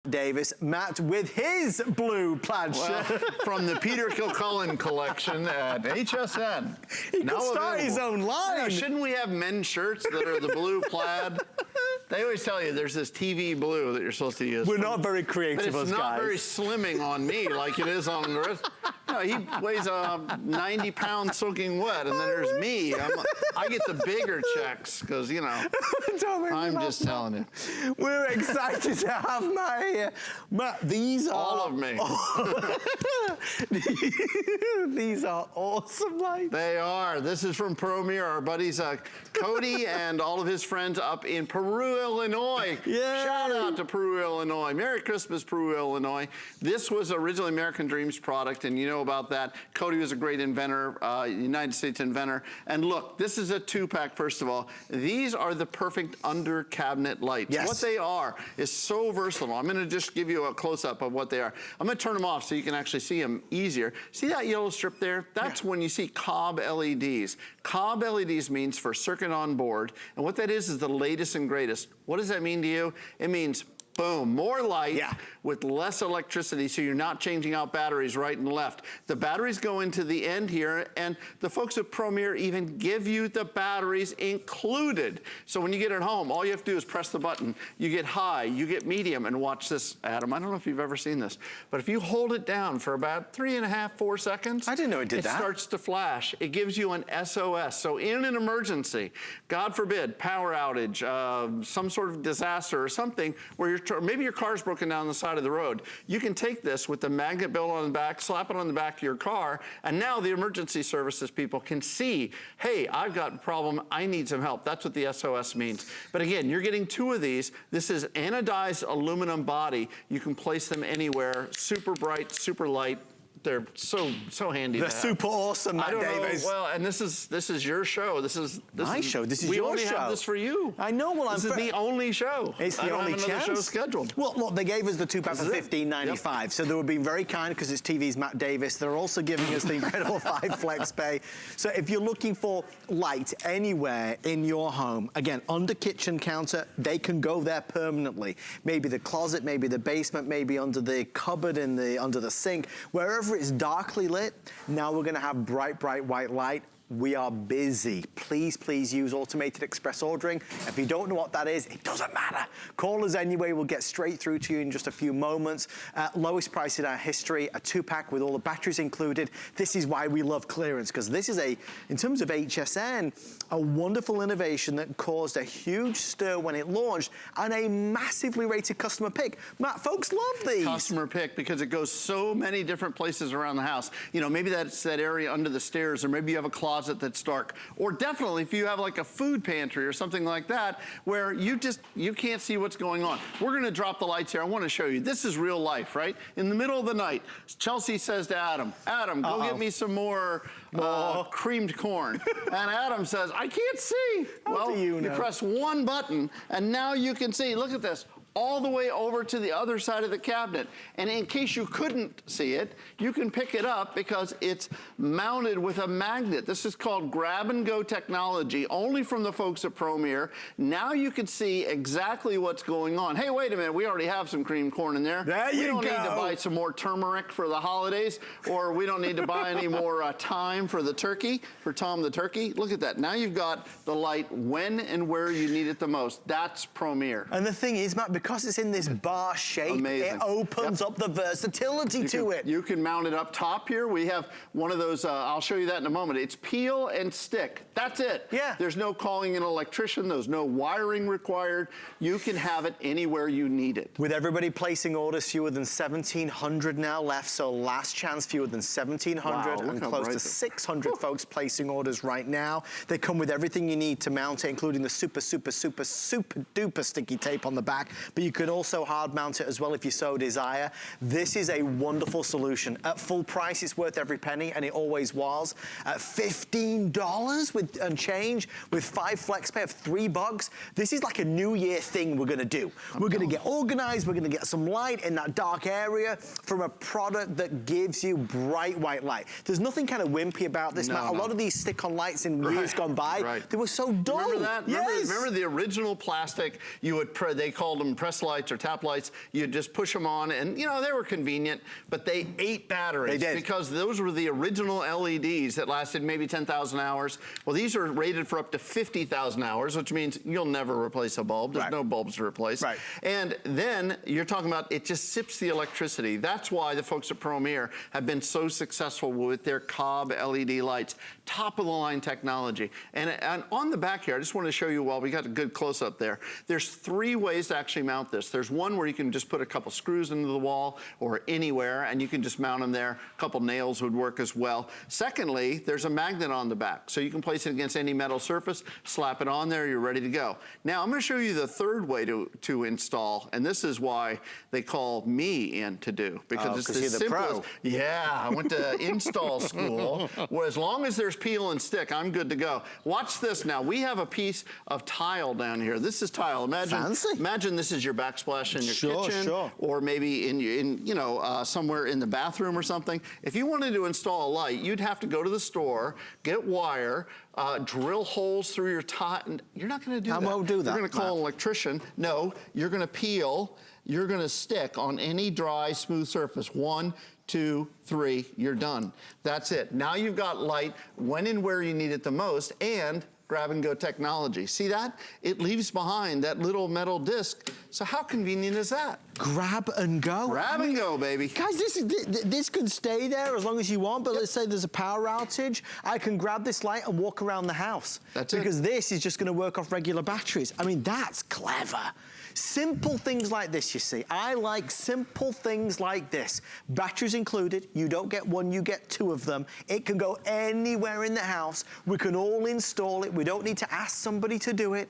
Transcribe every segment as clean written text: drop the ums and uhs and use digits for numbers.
Davis, Matt with his blue plaid shirt. From the Peter Kilcullen collection at HSN. He could start his own line. Yeah, shouldn't we have men's shirts that are the blue plaid? They always tell you there's this TV blue that you're supposed to use. We're not very creative, but it's not guys. very slimming on me like it is on the rest. No, he weighs 90 pounds soaking wet, and then there's me. I get the bigger checks because, you know, I'm just telling you. We're excited to have Matt here. Matt, these are... All of me. These are awesome lights. They are. This is from Premier, our buddies Cody and all of his friends up in Peru, Illinois. Yay. Shout out to Peru, Illinois. Merry Christmas, Peru, Illinois. This was originally American Dreams product, and you know about that. Cody was a great inventor, United States inventor. And look, this is a two-pack, first of all. These are the perfect under cabinet lights. Yes. What they are is so versatile. I'm gonna just give you a close-up of what they are. I'm gonna turn them off so you can actually see them easier. See that yellow strip there? That's when you see cob LEDs. Cob LEDs means for circuit on board. And what that is the latest and greatest. What does that mean to you? It means boom, more light with less electricity, so you're not changing out batteries right and left. The batteries go into the end here, and the folks at Premier even give you the batteries included. So when you get it home, all you have to do is press the button. You get high, you get medium, and watch this, Adam. I don't know if you've ever seen this, but if you hold it down for about 3.5, 4 seconds, I didn't know it did that. It starts to flash. It gives you an SOS. So in an emergency, God forbid, power outage, some sort of disaster or something where maybe your car's broken down the side of the road. You can take this with the magnet built on the back, slap it on the back of your car, and now the emergency services people can see, hey, I've got a problem, I need some help. That's what the SOS means. But again, you're getting 2 of these. This is anodized aluminum body. You can place them anywhere. Super bright, super light. They're so handy. They're super awesome, Matt Davis. Well, and this is your show. This is my show. This is your show. We only have this for you. I know. Well, this is the only show. It's the only chance. I don't have another show scheduled. Well, look, they gave us the 2-pack for $15.95. So they were being very kind because it's TV's Matt Davis. They're also giving us the incredible 5 flex pay. So if you're looking for light anywhere in your home, again, under kitchen counter, they can go there permanently. Maybe the closet, maybe the basement, maybe under the cupboard under the sink, wherever it's darkly lit. Now we're gonna have bright white light. We are busy. Please, please use automated express ordering. If you don't know what that is, it doesn't matter. Call us anyway. We'll get straight through to you in just a few moments. Lowest price in our history, a 2-pack with all the batteries included. This is why we love clearance, because this is in terms of HSN, a wonderful innovation that caused a huge stir when it launched and a massively rated customer pick. Matt, folks love these. Customer pick because it goes so many different places around the house. You know, maybe that's that area under the stairs, or maybe you have a closet that's dark, or definitely if you have like a food pantry or something like that where you can't see what's going on. We're gonna drop the lights here. I wanna show you. This is real life, right? In the middle of the night, Chelsea says to Adam, go get me some more creamed corn. And Adam says, I can't see. Well, you press one button and now you can see. Look at this. All the way over to the other side of the cabinet. And in case you couldn't see it, you can pick it up because it's mounted with a magnet. This is called grab and go technology, only from the folks at Premier. Now you can see exactly what's going on. Hey, wait a minute, we already have some creamed corn in there. We don't need to buy some more turmeric for the holidays, or we don't need to buy any more thyme for the turkey, for Tom the turkey. Look at that. Now you've got the light when and where you need it the most. That's Premier. And the thing is, Matt, because it's in this bar shape, it opens up the versatility to it. You can mount it up top here. We have one of those, I'll show you that in a moment. It's peel and stick. That's it. Yeah. There's no calling an electrician. There's no wiring required. You can have it anywhere you need it. With everybody placing orders, fewer than 1,700 now left, so last chance, fewer than 1,700 and close to 600 folks placing orders right now. They come with everything you need to mount it, including the super duper sticky tape on the back. But you can also hard mount it as well if you so desire. This is a wonderful solution. At full price, it's worth every penny, and it always was. At $15 and change with 5 flex pay of $3, this is like a New Year thing we're gonna do. We're gonna get organized, we're gonna get some light in that dark area from a product that gives you bright white light. There's nothing kind of wimpy about this, Matt. A lot of these stick-on lights in years gone by, they were so dull. Remember that? Remember the original plastic, they called them press lights or tap lights. You just push them on, and you know, they were convenient, but they ate batteries. They did. Because those were the original LEDs that lasted maybe 10,000 hours. Well, these are rated for up to 50,000 hours, which means you'll never replace a bulb. There's no bulbs to replace. Right. And then you're talking about it just sips the electricity. That's why the folks at Premier have been so successful with their Cobb LED lights. Top of the line technology. And on the back here, I just want to show you while we got a good close up there. There's 3 ways to actually mount this. There's one where you can just put a couple screws into the wall or anywhere, and you can just mount them there. A couple nails would work as well. Secondly, there's a magnet on the back, so you can place it against any metal surface, slap it on there, you're ready to go. Now, I'm going to show you the third way to install, and this is why they call me in to do, because it's the simplest. Yeah, I went to install school, where as long as there's peel and stick, I'm good to go. Watch this now. We have a piece of tile down here. This is tile. Imagine this is your backsplash in your kitchen, or maybe in you know, somewhere in the bathroom or something. If you wanted to install a light, you'd have to go to the store, get wire, drill holes through your tile. You're not going to do that. I won't do that. You're going to call an electrician. No, you're going to peel. You're going to stick on any dry, smooth surface. 1, 2, 3, you're done. That's it. Now you've got light when and where you need it the most, and grab and go technology. See that? It leaves behind that little metal disc. So how convenient is that? Grab and go. Grab and go, baby. Guys, this could stay there as long as you want, but let's say there's a power outage. I can grab this light and walk around the house. That's it. Because this is just gonna work off regular batteries. I mean, that's clever. Simple things like this, you see. I like simple things like this. Batteries included. You don't get one, you get 2 of them. It can go anywhere in the house. We can all install it. We don't need to ask somebody to do it.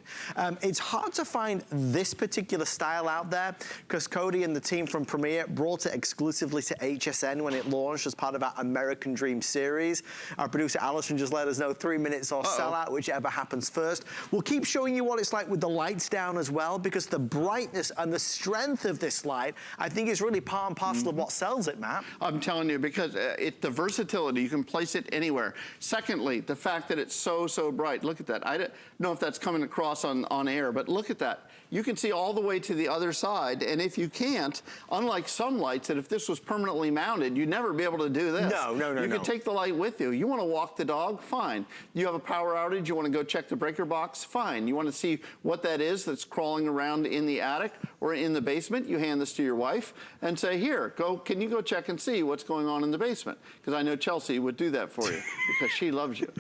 It's hard to find this particular style out there because Cody and the team from Premier brought it exclusively to HSN when it launched as part of our American Dream series. Our producer Allison just let us know 3 minutes or sellout, whichever happens first. We'll keep showing you what it's like with the lights down as well, because the brightness and the strength of this light, I think, is really part and parcel of what sells it, Matt. I'm telling you, because the versatility, you can place it anywhere. Secondly, the fact that it's so bright. Look at that. I don't know if that's coming across on air, but look at that. You can see all the way to the other side, and if you can't, unlike some lights that if this was permanently mounted, you'd never be able to do this. No. You could take the light with you. You want to walk the dog? Fine. You have a power outage, you want to go check the breaker box? Fine. You want to see what that is that's crawling around in the attic or in the basement? You hand this to your wife and say, here, can you go check and see what's going on in the basement? Because I know Chelsea would do that for you because she loves you.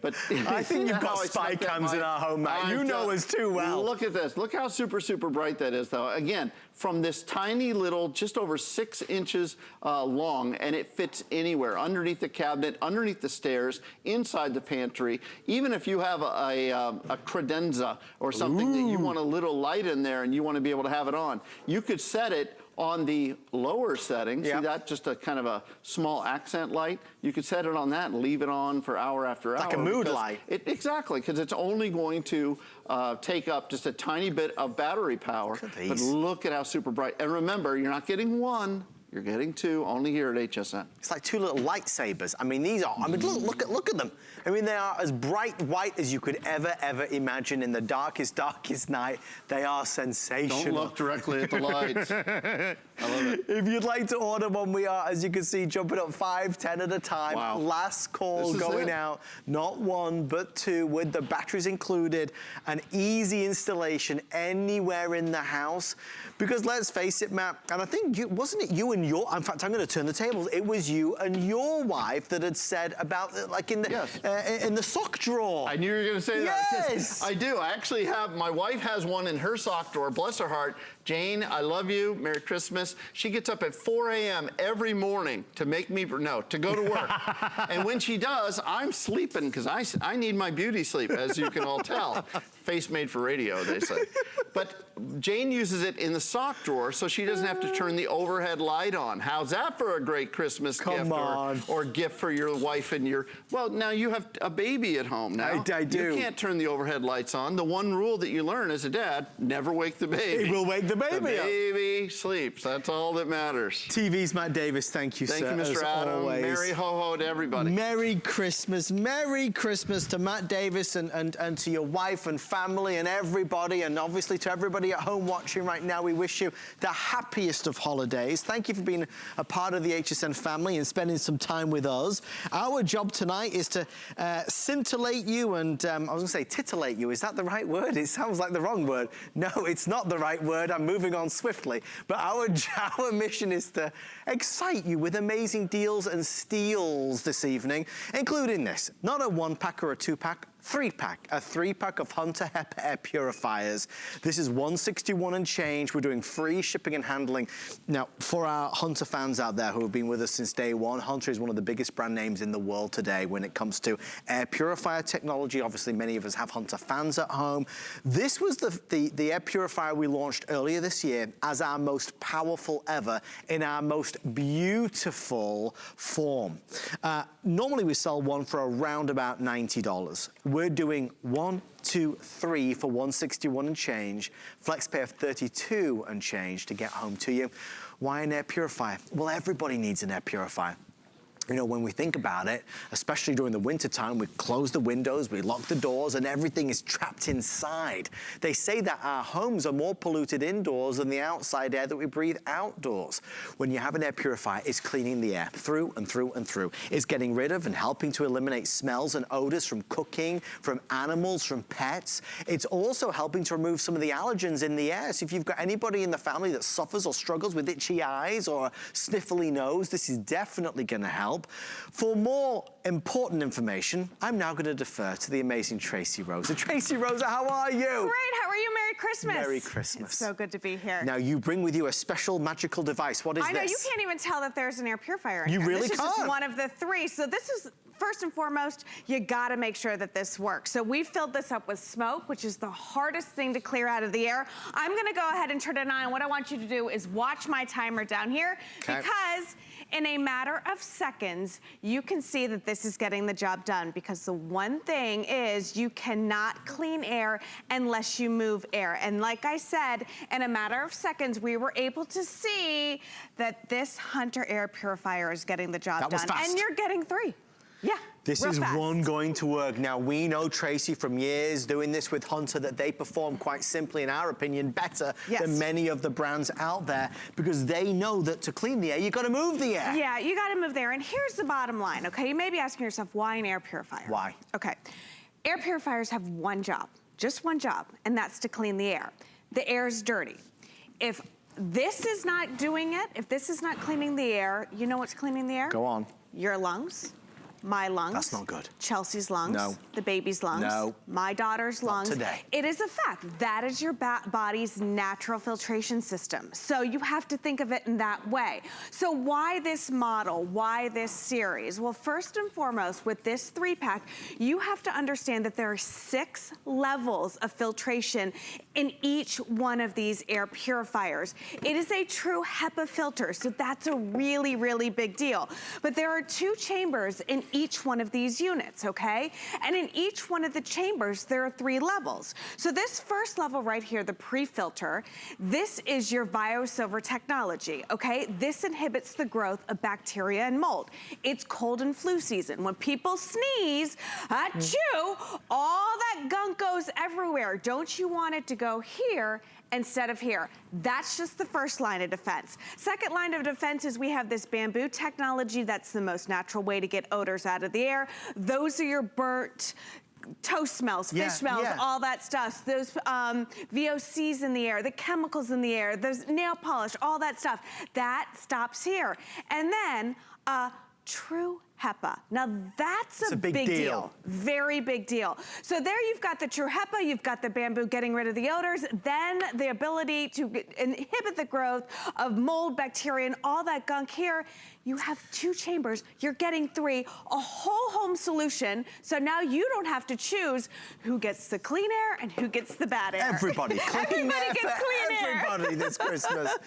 But I think you've got spy cams in our home, Matt. You know us too well. Look at this. Look how super bright that is, though. Again, from this tiny little, just over 6 inches long, and it fits anywhere, underneath the cabinet, underneath the stairs, inside the pantry. Even if you have a credenza or something that you want a little light in there and you want to be able to have it on, you could set it on the lower setting. See that? Just a kind of a small accent light. You could set it on that and leave it on for hour after hour. Like a mood light. Exactly, because it's only going to take up just a tiny bit of battery power. But look at how super bright. And remember, you're not getting 1. You're getting 2 only here at HSN. It's like 2 little lightsabers. I mean, these are, I mean, look at them. I mean, they are as bright white as you could ever imagine in the darkest night. They are sensational. Don't look directly at the lights. I love it. If you'd like to order one, we are, as you can see, jumping up 5, 10 at a time. Wow. Last call going out. Not 1, but 2 with the batteries included. An easy installation anywhere in the house. Because let's face it, Matt, and I think, wasn't it you and in fact, I'm going to turn the tables. It was you and your wife that had said about, like in the sock drawer. I knew you were going to say that. Yes. I do. I actually have, my wife has one in her sock drawer, bless her heart. Jane, I love you. Merry Christmas. She gets up at 4 a.m. every morning to make me, to go to work. And when she does, I'm sleeping because I need my beauty sleep, as you can all tell. Face made for radio, they say. But Jane uses it in the sock drawer so she doesn't have to turn the overhead light on. How's that for a great Christmas gift or gift for your wife and your, well, now you have a baby at home now. I do. You can't turn the overhead lights on. The one rule that you learn as a dad, never wake the baby. It will wake the baby up. The baby sleeps. That's all that matters. TV's Matt Davis, thank you, sir. Thank you, Mr. Adam. Always. Merry ho-ho to everybody. Merry Christmas to Matt Davis and to your wife and family and everybody, and obviously to everybody at home watching right now, we wish you the happiest of holidays. Thank you for being a part of the HSN family and spending some time with us. Our job tonight is to scintillate you and, I was gonna say titillate you. Is that the right word? It sounds like the wrong word. No, it's not the right word. I'm moving on swiftly. But our mission is to excite you with amazing deals and steals this evening, including this. Not a 1-pack or a 2-pack, 3-pack, a 3-pack of Hunter HEPA air purifiers. This is $161 and change. We're doing free shipping and handling. Now, for our Hunter fans out there who have been with us since day one, Hunter is one of the biggest brand names in the world today when it comes to air purifier technology. Obviously, many of us have Hunter fans at home. This was the air purifier we launched earlier this year as our most powerful ever in our most beautiful form. Normally, we sell one for around about $90. We're doing 1, 2, 3 for $161 and change, flex pay of $32 and change to get home to you. Why an air purifier? Well, everybody needs an air purifier. You know, when we think about it, especially during the winter time, we close the windows, we lock the doors, and everything is trapped inside. They say that our homes are more polluted indoors than the outside air that we breathe outdoors. When you have an air purifier, it's cleaning the air through and through and through. It's getting rid of and helping to eliminate smells and odors from cooking, from animals, from pets. It's also helping to remove some of the allergens in the air. So if you've got anybody in the family that suffers or struggles with itchy eyes or a sniffly nose, this is definitely gonna help. For more important information, I'm now going to defer to the amazing Tracy Rosa. Tracy Rosa, how are you? Great, how are you? Merry Christmas. Merry Christmas. It's so good to be here. Now, you bring with you a special magical device. What is this? I know, you can't even tell that there's an air purifier in here. You really can't. This is just one of the 3. So this is, first and foremost, you gotta make sure that this works. So we filled this up with smoke, which is the hardest thing to clear out of the air. I'm gonna go ahead and turn it on. What I want you to do is watch my timer down here, because in a matter of seconds, you can see that this is getting the job done, because the one thing is you cannot clean air unless you move air. And like I said, in a matter of seconds, we were able to see that this Hunter air purifier is getting the job done. Fast. And you're getting 3. Yeah. This is one going to work. Now, we know, Tracy, from years doing this with Hunter, that they perform quite simply, in our opinion, better than many of the brands out there, because they know that to clean the air, you got to move the air. Yeah, you got to move the air. And here's the bottom line, okay? You may be asking yourself, why an air purifier? Why? Okay. Air purifiers have one job, just one job, and that's to clean the air. The air is dirty. If this is not doing it, if this is not cleaning the air, you know what's cleaning the air? Go on. Your lungs. My lungs. That's not good. Chelsea's lungs. No. The baby's lungs. No. My daughter's lungs. Not today. It is a fact. That is your body's natural filtration system. So you have to think of it in that way. So why this model? Why this series? Well, first and foremost, with this 3-pack, you have to understand that there are 6 levels of filtration in each one of these air purifiers. It is a true HEPA filter, so that's a really, really big deal. But there are 2 chambers in each one of these units, okay? And in each one of the chambers, there are 3 levels. So this first level right here, the pre-filter, this is your VioSilver technology, okay? This inhibits the growth of bacteria and mold. It's cold and flu season. When people sneeze, achoo, all that gunk goes everywhere. Don't you want it to go here instead of here? That's just the first line of defense. Second line of defense is we have this bamboo technology. That's the most natural way to get odors out of the air. Those are your burnt toast smells, fish smells, all that stuff. Those VOCs in the air, the chemicals in the air, those nail polish, all that stuff. That stops here. And then true HEPA. Now that's a big deal. Very big deal. So there you've got the true HEPA, you've got the bamboo getting rid of the odors, then the ability to inhibit the growth of mold, bacteria, and all that gunk here. You have 2 chambers, you're getting 3, a whole home solution. So now you don't have to choose who gets the clean air and who gets the bad air. Everybody. Everybody gets clean air. Everybody this Christmas.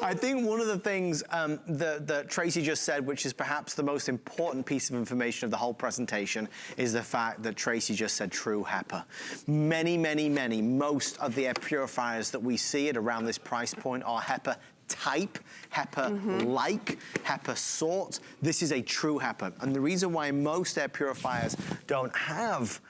I think one of the things that Tracy just said, which is perhaps the most important piece of information of the whole presentation, is the fact that Tracy just said true HEPA. Most of the air purifiers that we see at around this price point are HEPA type, HEPA-like, HEPA sort. This is a true HEPA. And the reason why most air purifiers don't have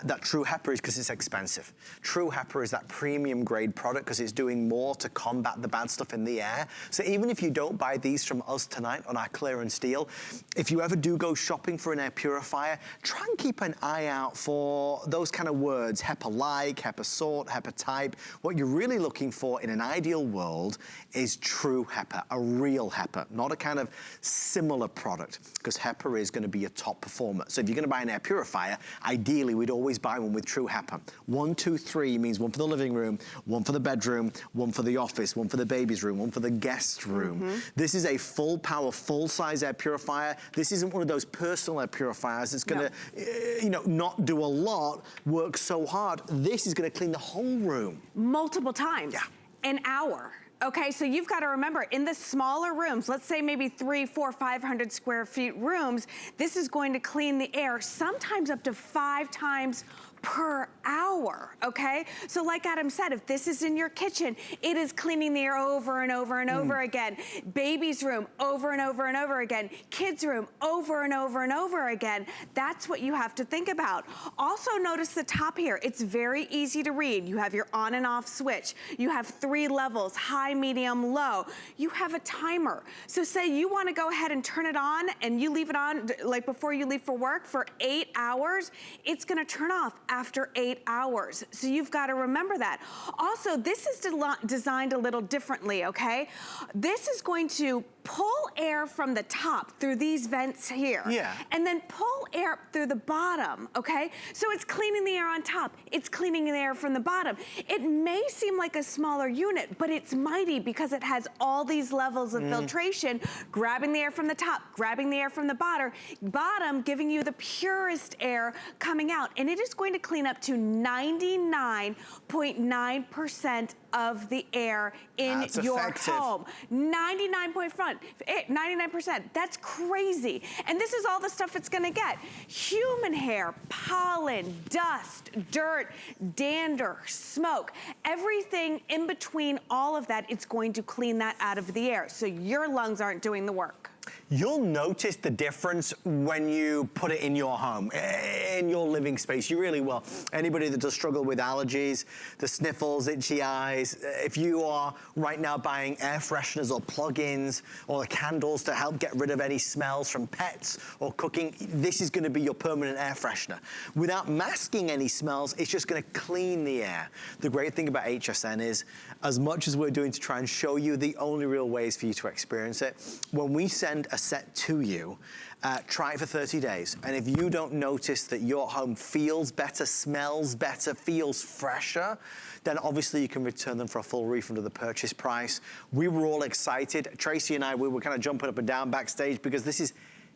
that True HEPA is because it's expensive. True HEPA is that premium grade product because it's doing more to combat the bad stuff in the air. So even if you don't buy these from us tonight on our clearance deal, if you ever do go shopping for an air purifier, try and keep an eye out for those kind of words, HEPA-like, HEPA sort, HEPA type. What you're really looking for in an ideal world is True HEPA, a real HEPA, not a kind of similar product, because HEPA is going to be your top performer. So if you're going to buy an air purifier, ideally we'd always buy one with True HEPA. 1, 2, 3 means one for the living room, one for the bedroom, one for the office, one for the baby's room, one for the guest room. This is a full power, full size air purifier. This isn't one of those personal air purifiers that's going to, you know, not do a lot, work so hard. This is going to clean the whole room. Multiple times. Yeah. An hour. Okay, so you've got to remember, in the smaller rooms, let's say maybe 300, 400, 500 square feet rooms, this is going to clean the air sometimes up to 5 times per hour, okay? So like Adam said, if this is in your kitchen, it is cleaning the air over and over and over again. Baby's room, over and over and over again. Kids' room, over and over and over again. That's what you have to think about. Also notice the top here. It's very easy to read. You have your on and off switch. You have 3 levels, high, medium, low. You have a timer. So say you want to go ahead and turn it on and you leave it on like before you leave for work for 8 hours, it's going to turn off after 8 hours. So you've got to remember that. Also, this is designed a little differently, okay? This is going to pull air from the top through these vents here. Yeah. And then pull air through the bottom, okay? So it's cleaning the air on top. It's cleaning the air from the bottom. It may seem like a smaller unit, but it's mighty because it has all these levels of filtration, grabbing the air from the top, grabbing the air from the bottom, giving you the purest air coming out. And it is going to clean up to 99.9% of the air in your home. 99%. That's crazy. And this is all the stuff it's gonna get. Human hair, pollen, dust, dirt, dander, smoke, everything in between all of that, it's going to clean that out of the air. So your lungs aren't doing the work. You'll notice the difference when you put it in your home, in your living space. You really will. Anybody that does struggle with allergies, the sniffles, itchy eyes, if you are right now buying air fresheners or plug-ins or the candles to help get rid of any smells from pets or cooking, this is going to be your permanent air freshener. Without masking any smells, it's just going to clean the air. The great thing about HSN is, as much as we're doing to try and show you the only real ways for you to experience it, when we send a set to you, try it for 30 days. And if you don't notice that your home feels better, smells better, feels fresher, then obviously you can return them for a full refund of the purchase price. We were all excited. Tracy and I, we were kind of jumping up and down backstage because this is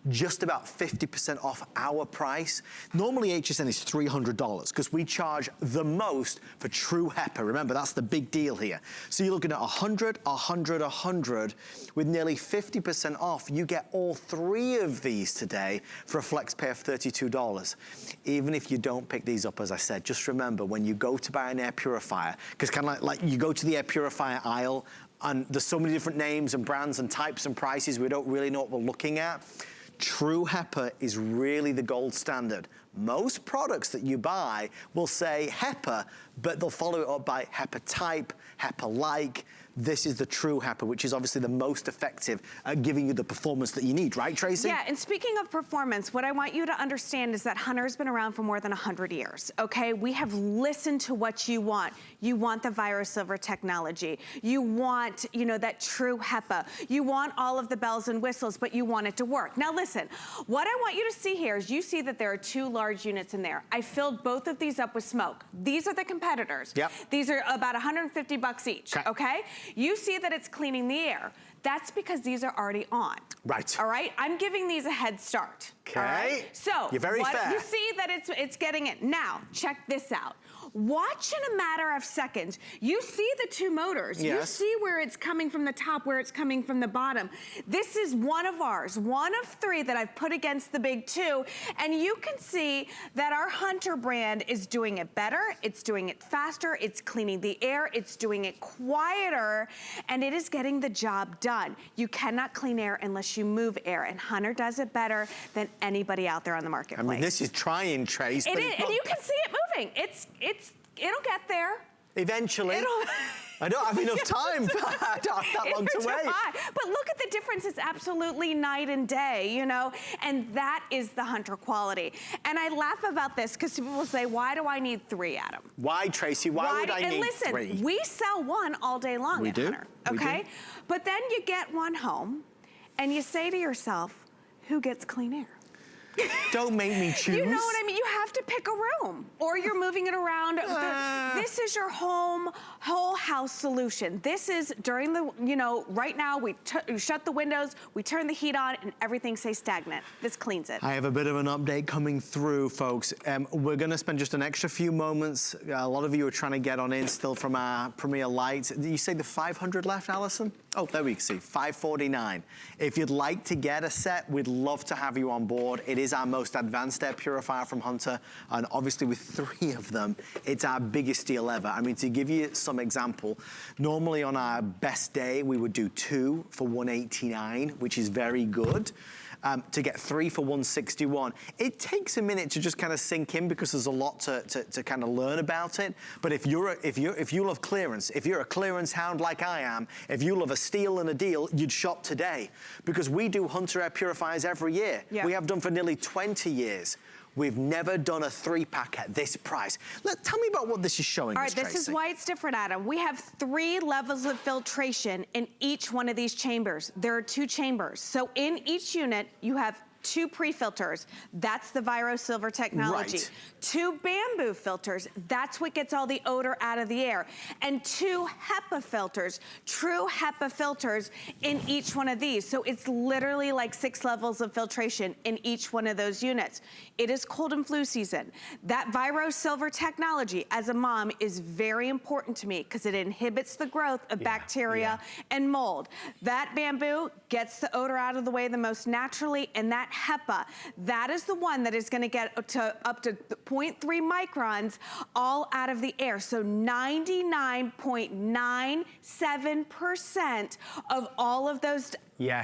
just about 50% off our price. Normally HSN is $300 because we charge the most for True HEPA. Remember, that's the big deal here. So you're looking at 100, 100, 100 with nearly 50% off. You get all 3 of these today for a flex pay of $32. Even if you don't pick these up, as I said, just remember when you go to buy an air purifier, because kind of like you go to the air purifier aisle and there's so many different names and brands and types and prices, we don't really know what we're looking at. True HEPA is really the gold standard. Most products that you buy will say HEPA, but they'll follow it up by HEPA type, HEPA-like. This is the True HEPA, which is obviously the most effective at giving you the performance that you need, right, Tracy? Yeah, and speaking of performance, what I want you to understand is that Hunter's been around for more than 100 years, okay? We have listened to what you want. You want the Virus Silver technology. You want, you know, that True HEPA. You want all of the bells and whistles, but you want it to work. Now listen, what I want you to see here is you see that there are 2 large units in there. I filled both of these up with smoke. These are the competitors. Yep. These are about 150 bucks each, okay? You see that it's cleaning the air. That's because these are already on. Right. All right? I'm giving these a head start. Okay. All right? So, you're very fair. You see that it's getting it. Now, check this out. Watch in a matter of seconds. You see the 2 motors. Yes. You see where it's coming from the top, where it's coming from the bottom. This is one of ours, one of 3 that I've put against the big 2. And you can see that our Hunter brand is doing it better. It's doing it faster. It's cleaning the air. It's doing it quieter. power, and it is getting the job done. You cannot clean air unless you move air, and Hunter does it better than anybody out there on the marketplace. I mean, this is trying, Trace. It is, and you can see it moving. It'll get there. Eventually. I don't have enough time. I don't have that long to wait. But look at the difference. It's absolutely night and day, you know? And that is the Hunter quality. And I laugh about this because people will say, why do I need 3, Adam? Why, Tracy? Why would I need 3? And listen, we sell one all day long at Hunter, okay? We do. But then you get one home and you say to yourself, who gets clean air? Don't make me choose. You know what I mean? You have to pick a room, or you're moving it around. This is your whole house solution. This is during the, you know, right now we shut the windows, we turn the heat on, and everything stays stagnant. This cleans it. I have a bit of an update coming through, folks. We're going to spend just an extra few moments. A lot of you are trying to get on in still from our Premier Light. Did you say the 500 left, Alison? Oh, there we see, 549. If you'd like to get a set, we'd love to have you on board. It is our most advanced air purifier from Hunter, and obviously with 3 of them, it's our biggest deal ever. I mean, to give you some example, normally on our best day, we would do 2 for $189, which is very good. To get 3 for $161. It takes a minute to just kind of sink in because there's a lot to kind of learn about it. But if you love clearance, if you're a clearance hound like I am, if you love a steal and a deal, you'd shop today. Because we do Hunter air purifiers every year. Yeah. We have done for nearly 20 years. We've never done a 3-pack at this price. Tell me about what this is showing us, All right, this is why it's different, Adam. We have 3 levels of filtration in each one of these chambers. There are 2 chambers. So in each unit, you have 2 pre-filters. That's the Viro Silver technology. Right. 2 bamboo filters. That's what gets all the odor out of the air. And 2 HEPA filters, true HEPA filters in each one of these. So it's literally like 6 levels of filtration in each one of those units. It is cold and flu season. That Viro Silver technology, as a mom, is very important to me because it inhibits the growth of bacteria and mold. That bamboo gets the odor out of the way the most naturally, and that HEPA, that is the one that is going to get up to 0.3 microns all out of the air. So 99.97% of all of those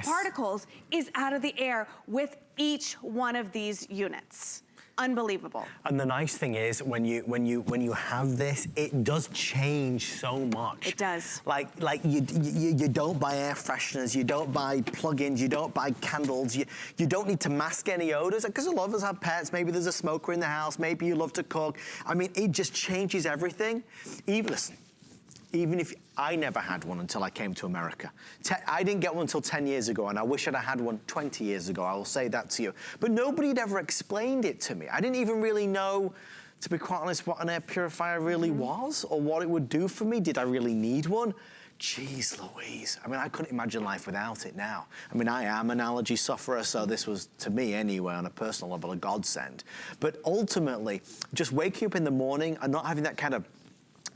particles is out of the air with each one of these units. Unbelievable. And the nice thing is, when you have this, it does change so much. It does. Like you don't buy air fresheners, you don't buy plug-ins, you don't buy candles, you don't need to mask any odors, because a lot of us have pets. Maybe there's a smoker in the house, maybe you love to cook. I mean, it just changes everything. Even if I never had one until I came to America. I didn't get one until 10 years ago, and I wish I'd had one 20 years ago. I will say that to you. But nobody had ever explained it to me. I didn't even really know, to be quite honest, what an air purifier really was or what it would do for me. Did I really need one? Jeez Louise. I mean, I couldn't imagine life without it now. I mean, I am an allergy sufferer, so this was, to me anyway, on a personal level, a godsend. But ultimately, just waking up in the morning and not having that kind of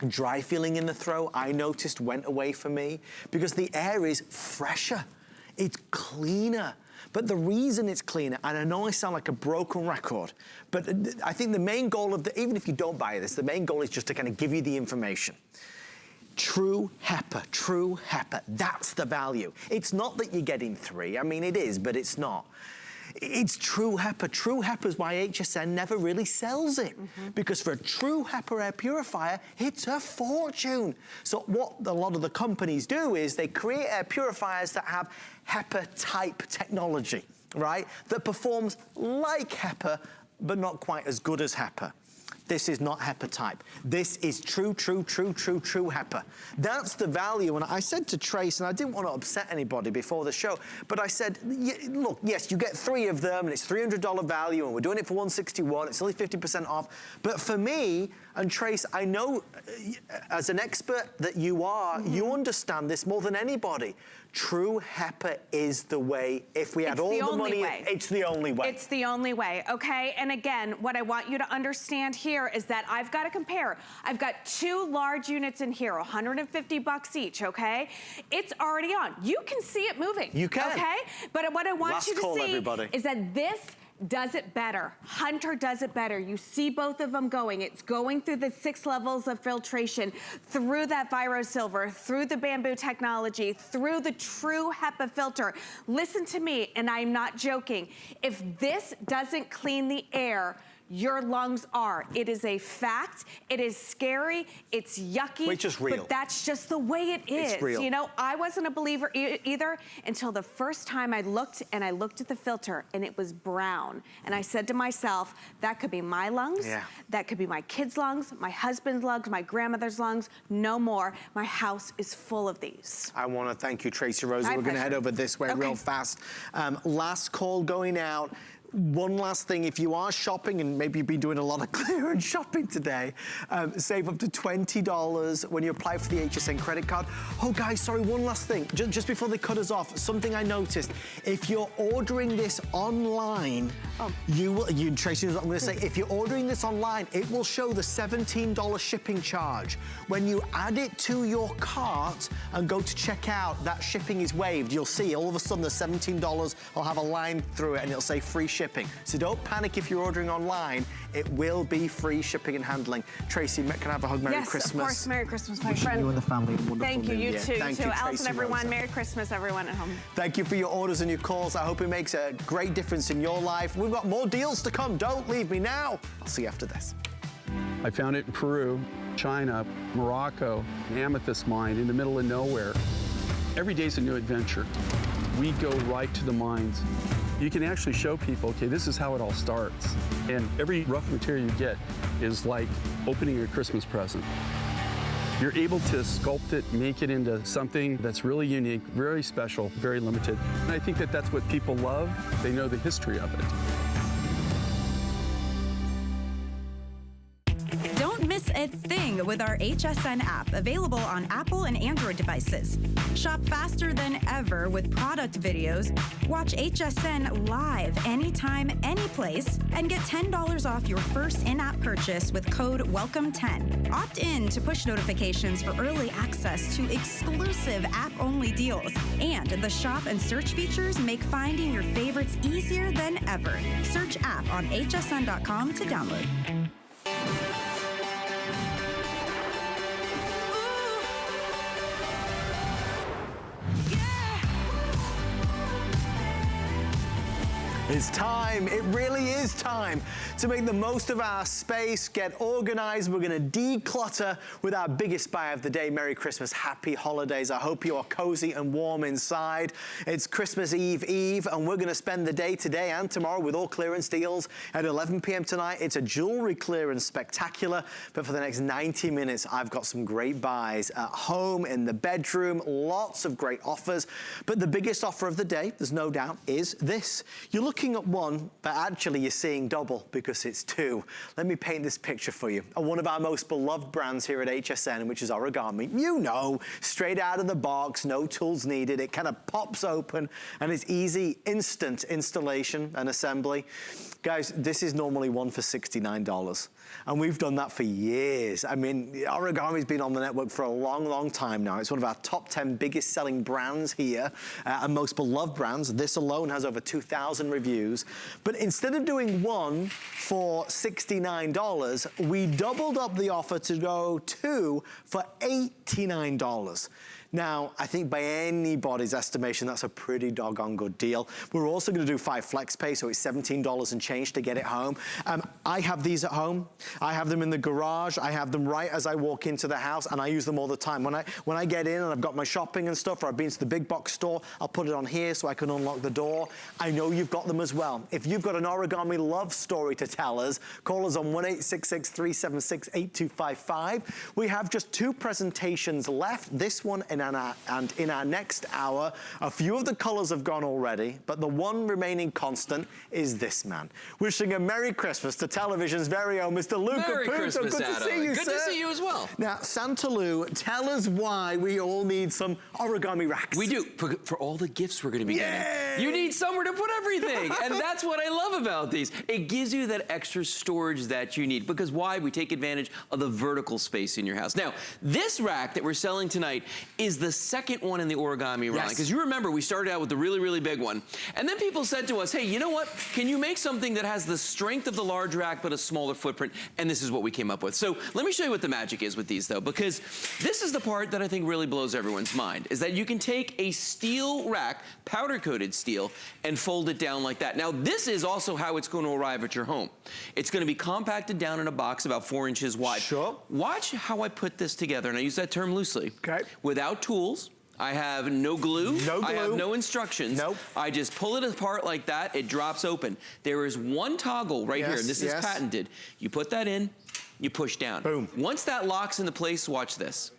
dry feeling in the throat, I noticed went away for me because the air is fresher, it's cleaner. But the reason it's cleaner, and I know I sound like a broken record, but I think the main goal of even if you don't buy this, the main goal is just to kind of give you the information. True HEPA, that's the value. It's not that you're getting 3, I mean it is, but it's not. It's true HEPA. True HEPA is why HSN never really sells it. Because for a true HEPA air purifier, it's a fortune. So what a lot of the companies do is they create air purifiers that have HEPA type technology, right? That performs like HEPA, but not quite as good as HEPA. This is not HEPA type. This is true HEPA. That's the value. And I said to Trace, and I didn't want to upset anybody before the show, but I said, look, yes, you get 3 of them, and it's $300 value, and we're doing it for $161. It's only 50% off. But for me, and Trace, I know as an expert that you are, you understand this more than anybody. True HEPA is the way. If we had all the money, it's the only way. It's the only way, okay? And again, what I want you to understand here is that I've got to compare. I've got 2 large units in here, $150 each, okay? It's already on. You can see it moving. You can. Okay? But what I want you to see everybody. is that this does it better. Hunter does it better. You see both of them going. It's going through the 6 levels of filtration, through that Viro-Silver, through the bamboo technology, through the true HEPA filter. Listen to me, and I'm not joking. If this doesn't clean the air, your lungs are. It is a fact. It is scary. It's yucky. It's just real. But that's just the way it is. It's real. You know, I wasn't a believer either until the first time I looked at the filter and it was brown. And I said to myself, that could be my lungs. Yeah. That could be my kids' lungs, my husband's lungs, my grandmother's lungs. No more. My house is full of these. I want to thank you, Tracy Rosa. We're going to head over this way real fast. Last call going out. One last thing, if you are shopping, and maybe you've been doing a lot of clearance shopping today, save up to $20 when you apply for the HSN credit card. Oh guys, sorry, one last thing. Just before they cut us off, something I noticed. If you're ordering this online, Tracy knows what I'm gonna say. If you're ordering this online, it will show the $17 shipping charge. When you add it to your cart and go to check out, that shipping is waived. You'll see all of a sudden the $17 will have a line through it and it'll say free shipping. So don't panic if you're ordering online. It will be free shipping and handling. Tracy, can I have a hug? Merry Christmas. Yes, of course. Merry Christmas, my friend. You and the family a wonderful Thank you. New You Year. too. Thank you, Alice and everyone. Rosa. Merry Christmas, everyone at home. Thank you for your orders and your calls. I hope it makes a great difference in your life. We've got more deals to come. Don't leave me now. I'll see you after this. I found it in Peru, China, Morocco, an amethyst mine in the middle of nowhere. Every day's a new adventure. We go right to the mines. You can actually show people, okay, this is how it all starts. And every rough material you get is like opening a Christmas present. You're able to sculpt it, make it into something that's really unique, very special, very limited. And I think that that's what people love. They know the history of it. Don't miss a thing with our HSN app, available on Apple and Android devices. Shop faster than ever with product videos. Watch HSN live anytime, anyplace, and get $10 off your first in-app purchase with code WELCOME10. Opt in to push notifications for early access to exclusive app-only deals. And the shop and search features make finding your favorites easier than ever. Search app on hsn.com to download. It's time, it really is time to make the most of our space, get organized. We're gonna declutter with our biggest buy of the day. Merry Christmas, happy holidays. I hope you are cozy and warm inside. It's Christmas Eve, and we're gonna spend the day today and tomorrow with all clearance deals at 11 p.m. tonight. It's a jewelry clearance spectacular, but for the next 90 minutes, I've got some great buys at home, in the bedroom, lots of great offers. But the biggest offer of the day, there's no doubt, is this. You're looking at one, but actually you're seeing double because it's two. Let me paint this picture for you. One of our most beloved brands here at HSN, which is Origami. You know, straight out of the box, no tools needed. It kind of pops open and it's easy, instant installation and assembly. Guys, this is normally one for $69. And we've done that for years. I mean, Origami's been on the network for a long, long time now. It's one of our top 10 biggest selling brands here and most beloved brands. This alone has over 2,000 reviews. But instead of doing one for $69, we doubled up the offer to go two for $89. Now, I think by anybody's estimation, that's a pretty doggone good deal. We're also gonna do 5 flex pay, so it's $17 and change to get it home. I have these at home. I have them in the garage. I have them right as I walk into the house, and I use them all the time. When I get in and I've got my shopping and stuff, or I've been to the big box store, I'll put it on here so I can unlock the door. I know you've got them as well. If you've got an Origami love story to tell us, call us on 1-866-376-8255. We have just 2 presentations left, this one and in our next hour. A few of the colors have gone already, but the one remaining constant is this man. Wishing a Merry Christmas to television's very own Mr. Lou Caputo. Merry Christmas, Good Adam. to see you, Good sir. to see you as well. Now, Santa Lou, tell us why we all need some Origami racks. We do, for all the gifts we're gonna be getting. You need somewhere to put everything, and that's what I love about these. It gives you that extra storage that you need, because why? We take advantage of the vertical space in your house. Now, this rack that we're selling tonight is the second one in the origami line. Because you remember, we started out with the really, really big one. And then people said to us, hey, you know what? Can you make something that has the strength of the large rack, but a smaller footprint? And this is what we came up with. So let me show you what the magic is with these, though, because this is the part that I think really blows everyone's mind, is that you can take a steel rack, powder-coated steel, and fold it down like that. Now, this is also how it's going to arrive at your home. It's going to be compacted down in a box about 4 inches wide. Sure. Watch how I put this together, and I use that term loosely. Okay. Without tools. I have no glue. No glue. I have no instructions. Nope. I just pull it apart like that. It drops open. There is one toggle right here, and this is patented. You put that in, you push down. Boom. Once that locks into place, watch this.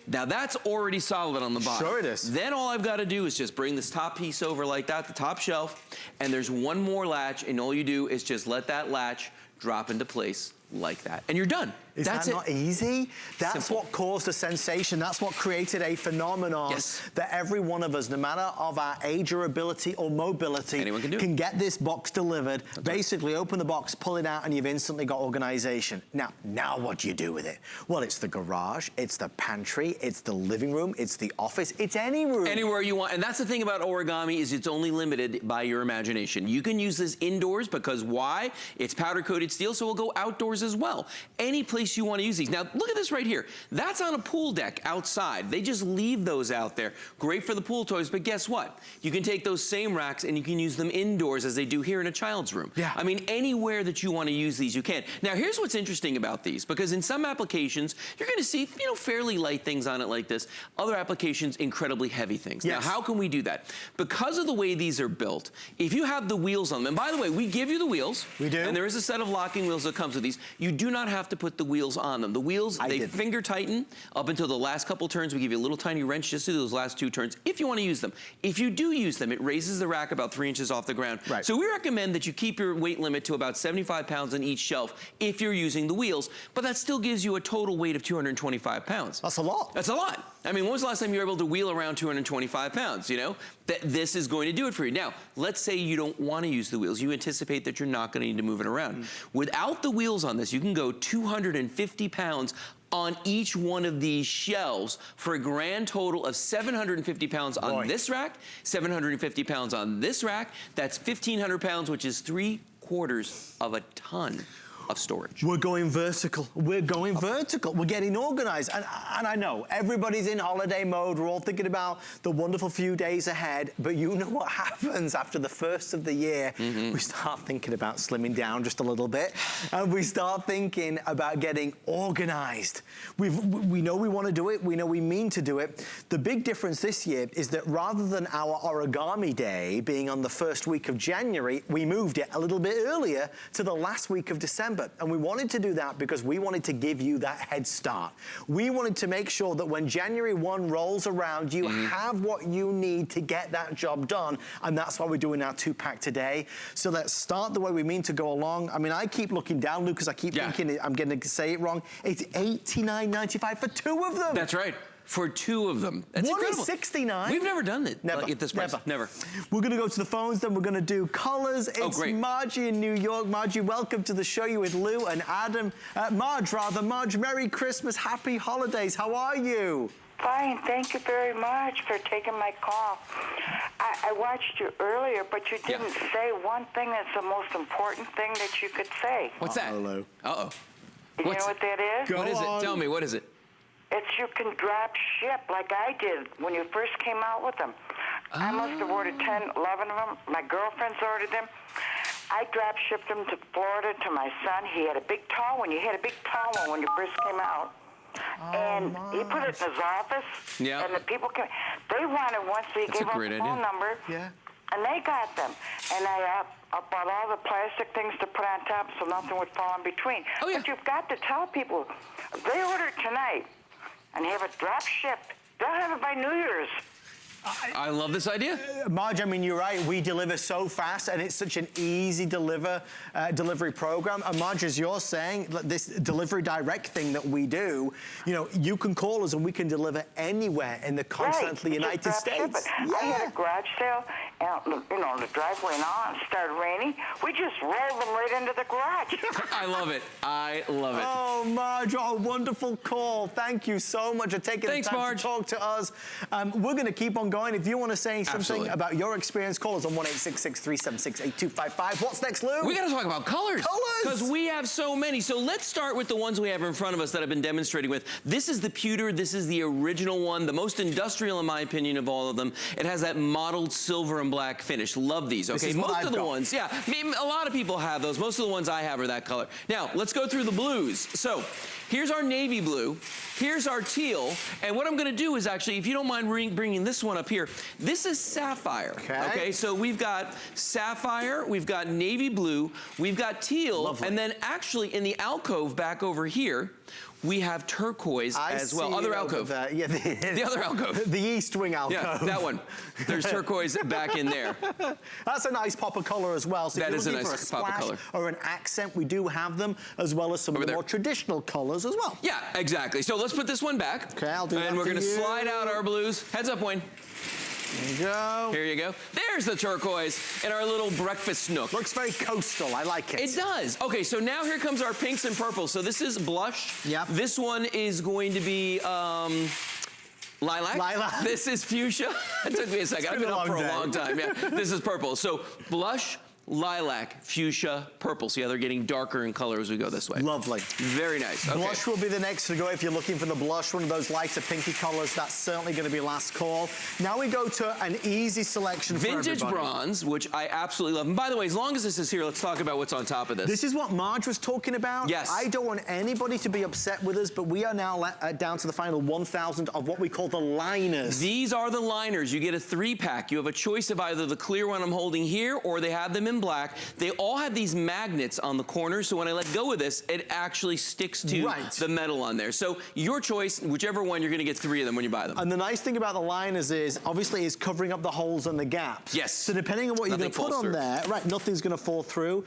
Now that's already solid on the bottom. Sure it is. Then all I've got to do is just bring this top piece over like that, the top shelf, and there's one more latch, and all you do is just let that latch drop into place like that, and you're done. Is that not easy? That's Simple. what caused a sensation. That's what created a phenomenon that every one of us, no matter of our age or ability or mobility, anyone can get this box delivered. Basically, open the box, pull it out, and you've instantly got organization. Now what do you do with it? Well, it's the garage, it's the pantry, it's the living room, it's the office, it's any room. Anywhere you want. And that's the thing about origami, is it's only limited by your imagination. You can use this indoors because why? It's powder-coated steel, so it'll go outdoors as well. Any place you want to use these. Now, look at this right here. That's on a pool deck outside. They just leave those out there. Great for the pool toys, but guess what? You can take those same racks and you can use them indoors as they do here in a child's room. Yeah. I mean, anywhere that you want to use these, you can. Now, here's what's interesting about these, because in some applications, you're going to see, you know, fairly light things on it like this. Other applications, incredibly heavy things. Yes. Now, how can we do that? Because of the way these are built, if you have the wheels on them, by the way, we give you the wheels. We do. And there is a set of locking wheels that comes with these. You do not have to put the wheels on them. The wheels, they finger tighten up until the last couple turns. We give you a little tiny wrench just to do those last 2 turns if you want to use them. If you do use them, it raises the rack about 3 inches off the ground. Right. So we recommend that you keep your weight limit to about 75 pounds on each shelf if you're using the wheels, but that still gives you a total weight of 225 pounds. That's a lot. That's a lot. I mean, when was the last time you were able to wheel around 225 pounds, you know? This is going to do it for you. Now, let's say you don't want to use the wheels. You anticipate that you're not going to need to move it around. Without the wheels on this, you can go 250 pounds on each one of these shelves for a grand total of 750 pounds on this rack, 750 pounds on this rack. That's 1,500 pounds, which is 3/4 of a ton of storage. We're going vertical. We're going vertical. We're getting organized. And I know everybody's in holiday mode. We're all thinking about the wonderful few days ahead. But you know what happens after the first of the year? We start thinking about slimming down just a little bit. And we start thinking about getting organized. We know we want to do it. We know we mean to do it. The big difference this year is that rather than our origami day being on the first week of January, we moved it a little bit earlier to the last week of December. And we wanted to do that because we wanted to give you that head start. We wanted to make sure that when January 1 rolls around, you have what you need to get that job done. And that's why we're doing our 2-pack today. So let's start the way we mean to go along. I mean, I keep looking down, Luke, because I keep thinking I'm going to say it wrong. It's $89.95 for 2 of them. That's right. For 2 of them. That's One incredible. is $69. We've never done it Never. at this price. Never. We're going to go to the phones, then we're going to do colors. It's Margie in New York. Margie, welcome to the show. You're with Lou and Adam. Marge, Merry Christmas, Happy Holidays. How are you? Fine, thank you very much for taking my call. I watched you earlier, but you didn't say one thing that's the most important thing that you could say. What's that? Lou. Uh-oh. You know what that is? What is it? Tell me, what is it? It's you can drop ship like I did when you first came out with them. I must have ordered 10, 11 of them. My girlfriends ordered them. I drop shipped them to Florida to my son. He had a big tall one. You had a big tall one when you first came out. And he put it in his office. Yeah. And the people came. They wanted one, so he gave them a phone number. Yeah. And they got them. And I bought all the plastic things to put on top so nothing would fall in between. Oh, yeah. But you've got to tell people, if they order tonight and have it drop shipped, they'll have it by New Year's. I love this idea. Marge, I mean, you're right. We deliver so fast, and it's such an easy delivery program. And Marge, as you're saying, this delivery direct thing that we do, you know, you can call us and we can deliver anywhere in the continental United States. I had a garage sale, out, you know, in the driveway and all, and it started raining. We just rolled them right into the garage. I love it. I love it. Oh, Marge, what a wonderful call. Thank you so much for taking the time Marge. to talk to us. We're going to keep on going. If you want to say something about your experience, call us on 1-866-376-8255. What's next, Lou? We got to talk about colors. Colors! Because we have so many. So let's start with the ones we have in front of us that I've been demonstrating with. This is the pewter. This is the original one, the most industrial, in my opinion, of all of them. It has that mottled silver and black finish. Love these, okay? Most of the ones, yeah. I mean, a lot of people have those. Most of the ones I have are that color. Now, let's go through the blues. So, here's our navy blue. Here's our teal. And what I'm going to do is actually, if you don't mind bringing this one up here, this is sapphire. Okay, so we've got sapphire, we've got navy blue, we've got teal, and then actually in the alcove back over here, we have turquoise as well. Other alcove. Yeah, the other alcove. The East Wing alcove. Yeah, that one. There's turquoise back in there. That's a nice pop of color as well. So that if is you're a looking nice for a pop of splash color. or an accent, we do have them, as well as some of the more traditional colors as well. Yeah, exactly. So let's put this one back. Okay, I'll do that. And we're going to slide out our blues. Heads up, Wayne. There you go. Here you go. There's the turquoise in our little breakfast nook. Looks very coastal. I like it. It does. Okay, so now here comes our pinks and purples. So this is blush. Yep. This one is going to be lilac. Lilac. This is fuchsia. It took me a second. I've been up for a long time. Yeah. This is purple. So blush, lilac, fuchsia, purple. See how they're getting darker in color as we go this way. Lovely. Very nice. Okay. Blush will be the next to go. If you're looking for the blush, one of those lighter pinky colors, that's certainly going to be last call. Now we go to an easy selection for Vintage everybody. bronze, which I absolutely love. And by the way, as long as this is here, let's talk about what's on top of this. This is what Marge was talking about. Yes. I don't want anybody to be upset with us, but we are now down to the final 1,000 of what we call the liners. These are the liners. You get a 3-pack. You have a choice of either the clear one I'm holding here, or they have them in black. They all have these magnets on the corners, so when I let go of this, it actually sticks to the metal on there. So your choice, whichever one, you're going to get 3 of them when you buy them. And the nice thing about the liners is, obviously, is covering up the holes and the gaps. Yes. So depending on what you're going to put on there, nothing's going to fall through.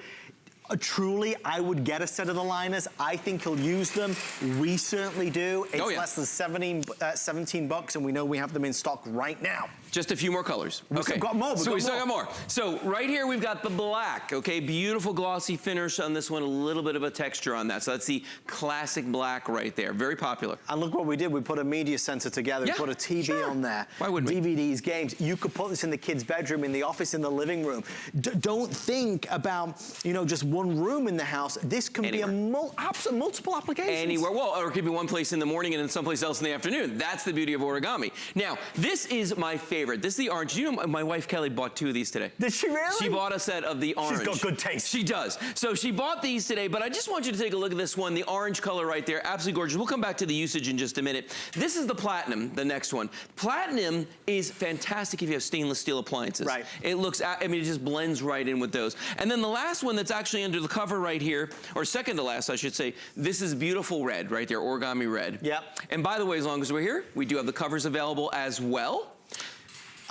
Truly, I would get a set of the liners. I think you'll use them. We certainly do. It's less than 17 bucks, and we know we have them in stock right now. Just a few more colors. We've still got more. We still got more. So right here we've got the black, okay? Beautiful glossy finish on this one, a little bit of a texture on that. So that's the classic black right there. Very popular. And look what we did. We put a media center together. We put a TV on there. Why wouldn't we? DVDs, games. You could put this in the kids' bedroom, in the office, in the living room. Don't think about, you know, just one room in the house. This can be a multiple applications. Anywhere. Well, or it could be one place in the morning and then someplace else in the afternoon. That's the beauty of origami. Now, this is my favorite. This is the orange. You know, my wife Kelly bought 2 of these today. Did she really? She bought a set of the orange. She's got good taste. She does. So she bought these today, but I just want you to take a look at this one, the orange color right there. Absolutely gorgeous. We'll come back to the usage in just a minute. This is the platinum, the next one. Platinum is fantastic if you have stainless steel appliances. Right. It looks, I mean, it just blends right in with those. And then the last one that's actually under the cover right here, or second to last, I should say, this is beautiful red right there, origami red. Yep. And by the way, as long as we're here, we do have the covers available as well.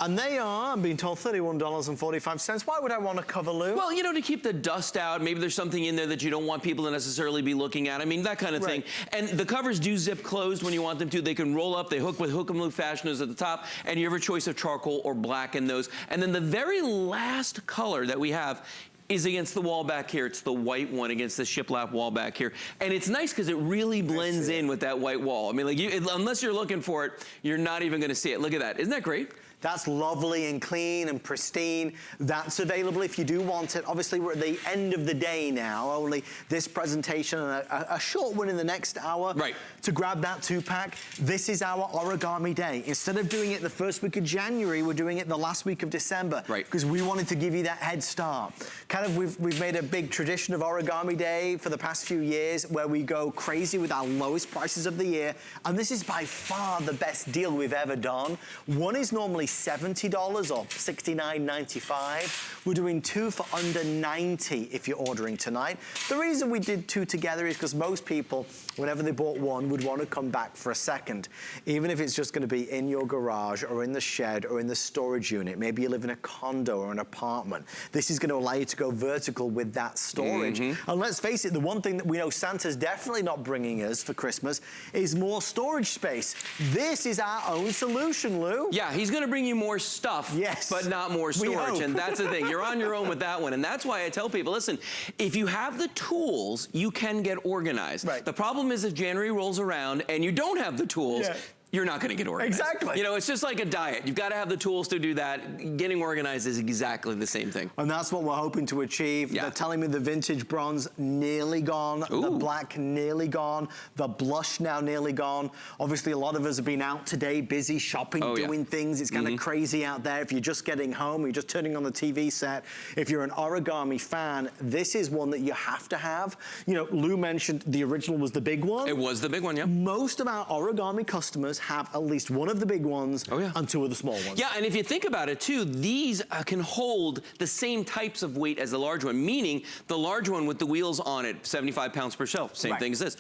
And they are, I'm being told, $31.45. Why would I want a cover, Lou? Well, you know, to keep the dust out. Maybe there's something in there that you don't want people to necessarily be looking at. I mean, that kind of thing. And the covers do zip closed when you want them to. They can roll up. They hook with hook and loop fasteners at the top. And you have a choice of charcoal or black in those. And then the very last color that we have is against the wall back here. It's the white one against the shiplap wall back here. And it's nice because it really blends in with that white wall. I mean, like, unless you're looking for it, you're not even going to see it. Look at that. Isn't that great? That's lovely and clean and pristine. That's available if you do want it. Obviously, we're at the end of the day now. Only this presentation and a short one in the next hour. Right. To grab that 2-pack. This is our origami day. Instead of doing it the first week of January, we're doing it the last week of December. Right. Because we wanted to give you that head start. Kind of, we've made a big tradition of origami day for the past few years where we go crazy with our lowest prices of the year. And this is by far the best deal we've ever done. One is normally $70 or $69.95. We're doing 2 for under $90 if you're ordering tonight. The reason we did 2 together is because most people, whenever they bought one, would want to come back for a second. Even if it's just going to be in your garage or in the shed or in the storage unit. Maybe you live in a condo or an apartment. This is going to allow you to go vertical with that storage. And let's face it, the one thing that we know Santa's definitely not bringing us for Christmas is more storage space. This is our own solution, Lou. Yeah, he's going to bring bring you more stuff, yes, but not more storage. And that's the thing. You're on your own with that one. And that's why I tell people, listen, if you have the tools, you can get organized. Right. The problem is if January rolls around and you don't have the tools, you're not going to get organized. Exactly. You know, it's just like a diet. You've got to have the tools to do that. Getting organized is exactly the same thing. And that's what we're hoping to achieve. They're telling me the vintage bronze nearly gone, the black nearly gone, the blush now nearly gone. Obviously, a lot of us have been out today, busy shopping, doing things. It's kind of crazy out there. If you're just getting home, you're just turning on the TV set. If you're an origami fan, this is one that you have to have. You know, Lou mentioned the original was the big one. It was the big one, yeah. Most of our origami customers have at least one of the big ones and two of the small ones. Yeah, and if you think about it too, these can hold the same types of weight as the large one, meaning the large one with the wheels on it, 75 pounds per shelf, same thing as this.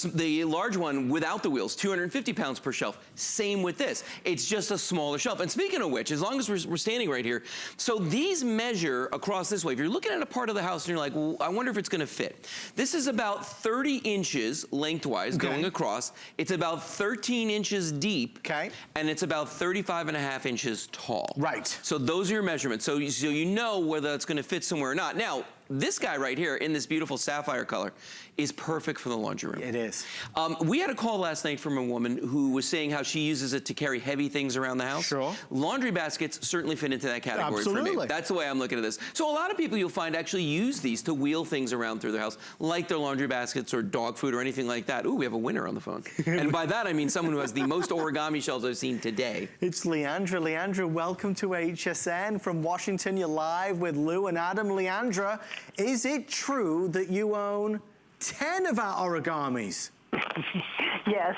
The large one without the wheels, 250 pounds per shelf, same with this. It's just a smaller shelf. And speaking of which, as long as we're standing right here, so these measure across this way. If you're looking at a part of the house and you're like, well, I wonder if it's gonna fit. This is about 30 inches lengthwise going across. It's about 13 inches deep. And it's about 35.5 inches tall. Right. So those are your measurements. So you know whether it's gonna fit somewhere or not. Now, this guy right here in this beautiful sapphire color is perfect for the laundry room. It is. We had a call last night from a woman who was saying how she uses it to carry heavy things around the house. Sure. Laundry baskets certainly fit into that category for me. That's the way I'm looking at this. So a lot of people you'll find actually use these to wheel things around through their house, like their laundry baskets or dog food or anything like that. Ooh, we have a winner on the phone. And by that I mean someone who has the most origami shelves I've seen today. It's Leandra. Leandra, welcome to HSN. From Washington, you're live with Lou and Adam. Leandra, is it true that you own 10 of our origamis? Yes,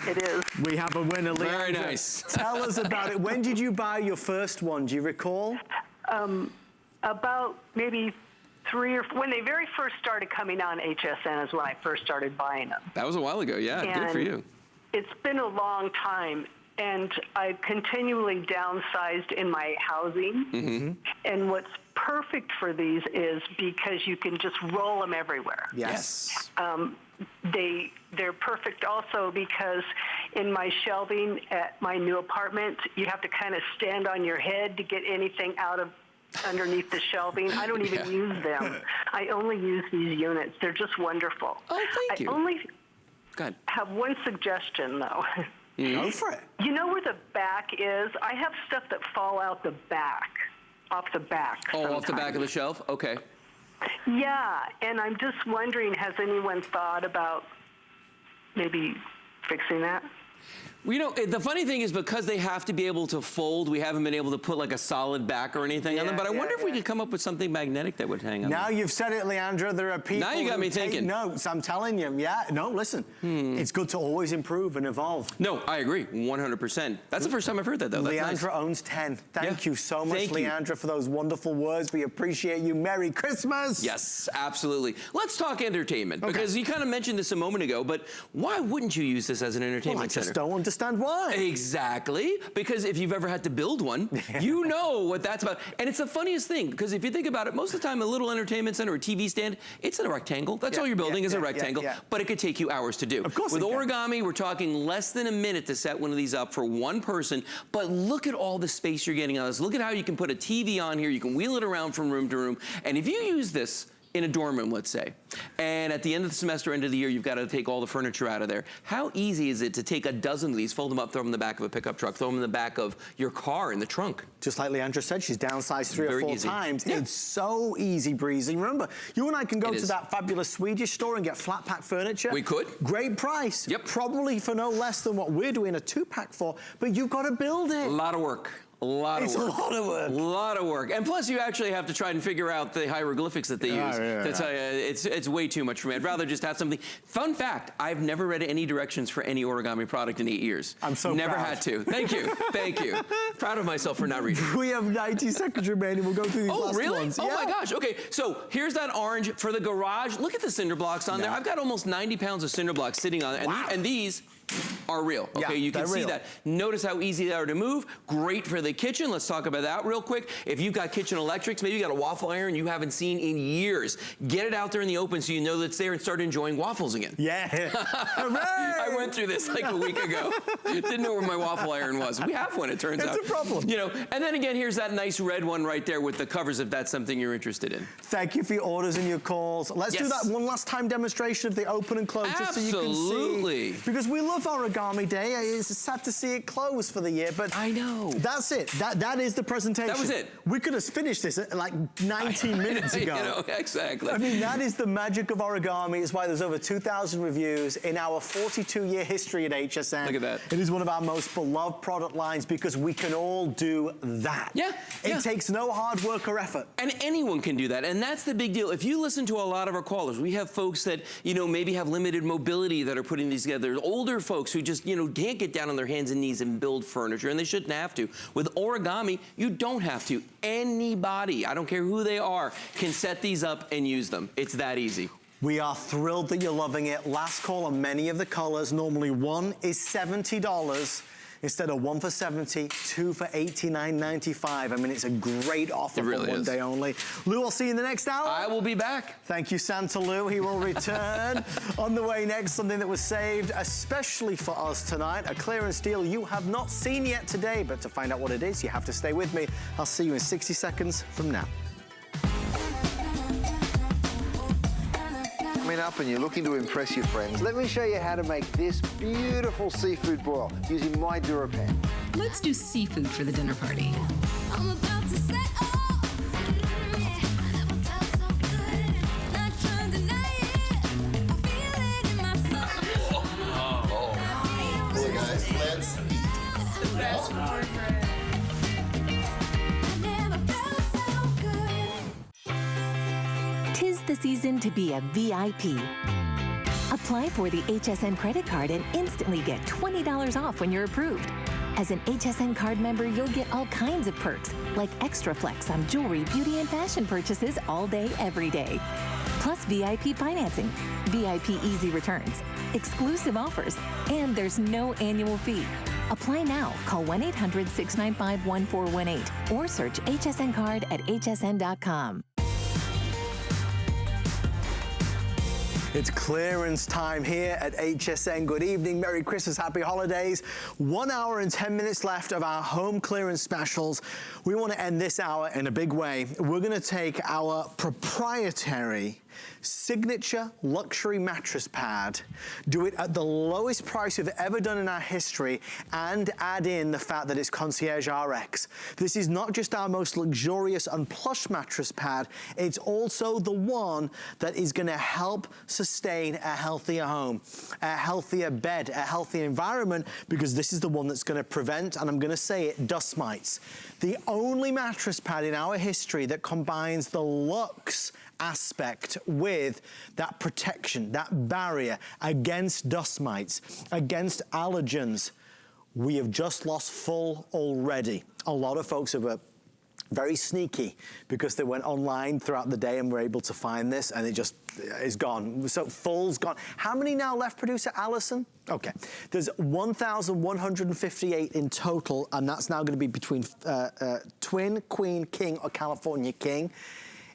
it is. We have a winner, Leandra. Very nice. Tell us about it. When did you buy your first one? Do you recall? About maybe when they very first started coming on HSN is when I first started buying them. That was a while ago, yeah. Good for you. It's been a long time. And I continually downsized in my housing. And what's perfect for these is because you can just roll them everywhere. Yes. They're perfect also because in my shelving at my new apartment, you have to kind of stand on your head to get anything out of underneath the shelving. I don't even use them. I only use these units. They're just wonderful. Oh, thank you. I only Go ahead. have one suggestion, though. Go for it. You know where the back is? I have stuff that fall out the back, off the back. Oh, sometimes. off the back of the shelf? Okay. Yeah, and I'm just wondering, has anyone thought about maybe fixing that? Well, you know, the funny thing is because they have to be able to fold, we haven't been able to put like a solid back or anything on them, but I wonder if we could come up with something magnetic that would hang on. Now you've said it, Leandra. There are people Now you got me who take thinking. notes. I'm telling you. Yeah. No, listen. It's good to always improve and evolve. No, I agree. 100%. That's the first time I've heard that, though. That's Leandra nice. owns 10. Thank you so much, Thank you. Leandra, for those wonderful words. We appreciate you. Merry Christmas. Yes, absolutely. Let's talk entertainment, because you kind of mentioned this a moment ago, but why wouldn't you use this as an entertainment center? I just don't understand why. Exactly, because if you've ever had to build one, you know what that's about. And it's the funniest thing, because if you think about it, most of the time a little entertainment center or TV stand, it's in a rectangle. That's all you're building is a rectangle, but it could take you hours to do. Of course. With origami, we're talking less than a minute to set one of these up for one person, but look at all the space you're getting on this. Look at how you can put a TV on here, you can wheel it around from room to room, and if you use this in a dorm room, let's say, and at the end of the semester, end of the year, you've got to take all the furniture out of there. How easy is it to take a dozen of these, fold them up, throw them in the back of a pickup truck, throw them in the back of your car in the trunk? Just like Leandra said, she's downsized 3 or 4 times. Yeah. It's so easy breezy. Remember, you and I can go to that fabulous Swedish store and get flat pack furniture. We could. Great price. Yep. Probably for no less than what we're doing a 2-pack for, but you've got to build it. A lot of work. A lot of work. It's a lot of work. A lot of work. And plus, you actually have to try and figure out the hieroglyphics that they use. To tell you, it's way too much for me. I'd rather just have something. Fun fact, I've never read any directions for any origami product in 8 years. I'm so Never proud. had to. Thank you. Thank you. Proud of myself for not reading. We have 90 seconds remaining. We'll go through these last really? ones. Oh, my gosh. Okay, so here's that orange for the garage. Look at the cinder blocks on there. I've got almost 90 pounds of cinder blocks sitting on it. And these are real. Okay, Yeah, you can they're see real. that. Notice how easy they are to move. Great for the kitchen. Let's talk about that real quick. If you've got kitchen electrics, maybe you got a waffle iron you haven't seen in years, get it out there in the open so you know that it's there and start enjoying waffles again. Yeah. I went through this like a week ago. Didn't know where my waffle iron was. We have one, it turns out. It's a problem. You know, and then again, here's that nice red one right there with the covers if that's something you're interested in. Thank you for your orders and your calls. Let's do that one last time demonstration of the open and close just so you can see. Because we love Origami Day. It's sad to see it close for the year, but I know. That's it. That is the presentation. That was it. We could have finished this like 19 minutes ago. You know, exactly. I mean, that is the magic of origami. It's why there's over 2,000 reviews in our 42-year history at HSN. Look at that. It is one of our most beloved product lines because we can all do that. Yeah. It takes no hard work or effort. And anyone can do that, and that's the big deal. If you listen to a lot of our callers, we have folks that, you know, maybe have limited mobility that are putting these together. Older folks who just, you know, can't get down on their hands and knees and build furniture, and they shouldn't have to. With origami, you don't have to. Anybody, I don't care who they are, can set these up and use them. It's that easy. We are thrilled that you're loving it. Last call on many of the colors. Normally one is $70. Instead of 1 for $70, 2 for $89.95. I mean, it's a great offer for one day only. Lou, I'll see you in the next hour. I will be back. Thank you, Santa Lou. He will return. On the way next, something that was saved especially for us tonight, a clearance deal you have not seen yet today, but to find out what it is, you have to stay with me. I'll see you in 60 seconds from now. Coming up and you're looking to impress your friends, let me show you how to make this beautiful seafood broil using my DuraPan. Let's do seafood for the dinner party. I'm about to set off. Never felt so good. Not trying to deny it. I feel it in my soul. Hey guys, let's eat. It's the best boyfriend. I never felt so good. 'Tis the season to be a VIP. Apply for the HSN credit card and instantly get $20 off when you're approved. As an HSN card member, you'll get all kinds of perks, like extra flex on jewelry, beauty, and fashion purchases all day, every day. Plus VIP financing, VIP easy returns, exclusive offers, and there's no annual fee. Apply now. Call 1-800-695-1418 or search HSN card at hsn.com. It's clearance time here at HSN. Good evening, Merry Christmas, Happy Holidays. 1 hour and 10 minutes left of our home clearance specials. We want to end this hour in a big way. We're going to take our proprietary signature luxury mattress pad, do it at the lowest price we've ever done in our history, and add in the fact that it's Concierge RX. This is not just our most luxurious and plush mattress pad, it's also the one that is going to help sustain a healthier home, a healthier bed, a healthier environment, because this is the one that's going to prevent, and I'm going to say it, dust mites. The only mattress pad in our history that combines the luxe aspect with that protection, that barrier against dust mites, against allergens. We have just lost full already. A lot of folks are very sneaky because they went online throughout the day and were able to find this, and it just is gone. So full's gone. How many now left, producer Allison? Okay, there's 1,158 in total, and that's now going to be between Twin, Queen, King, or California King.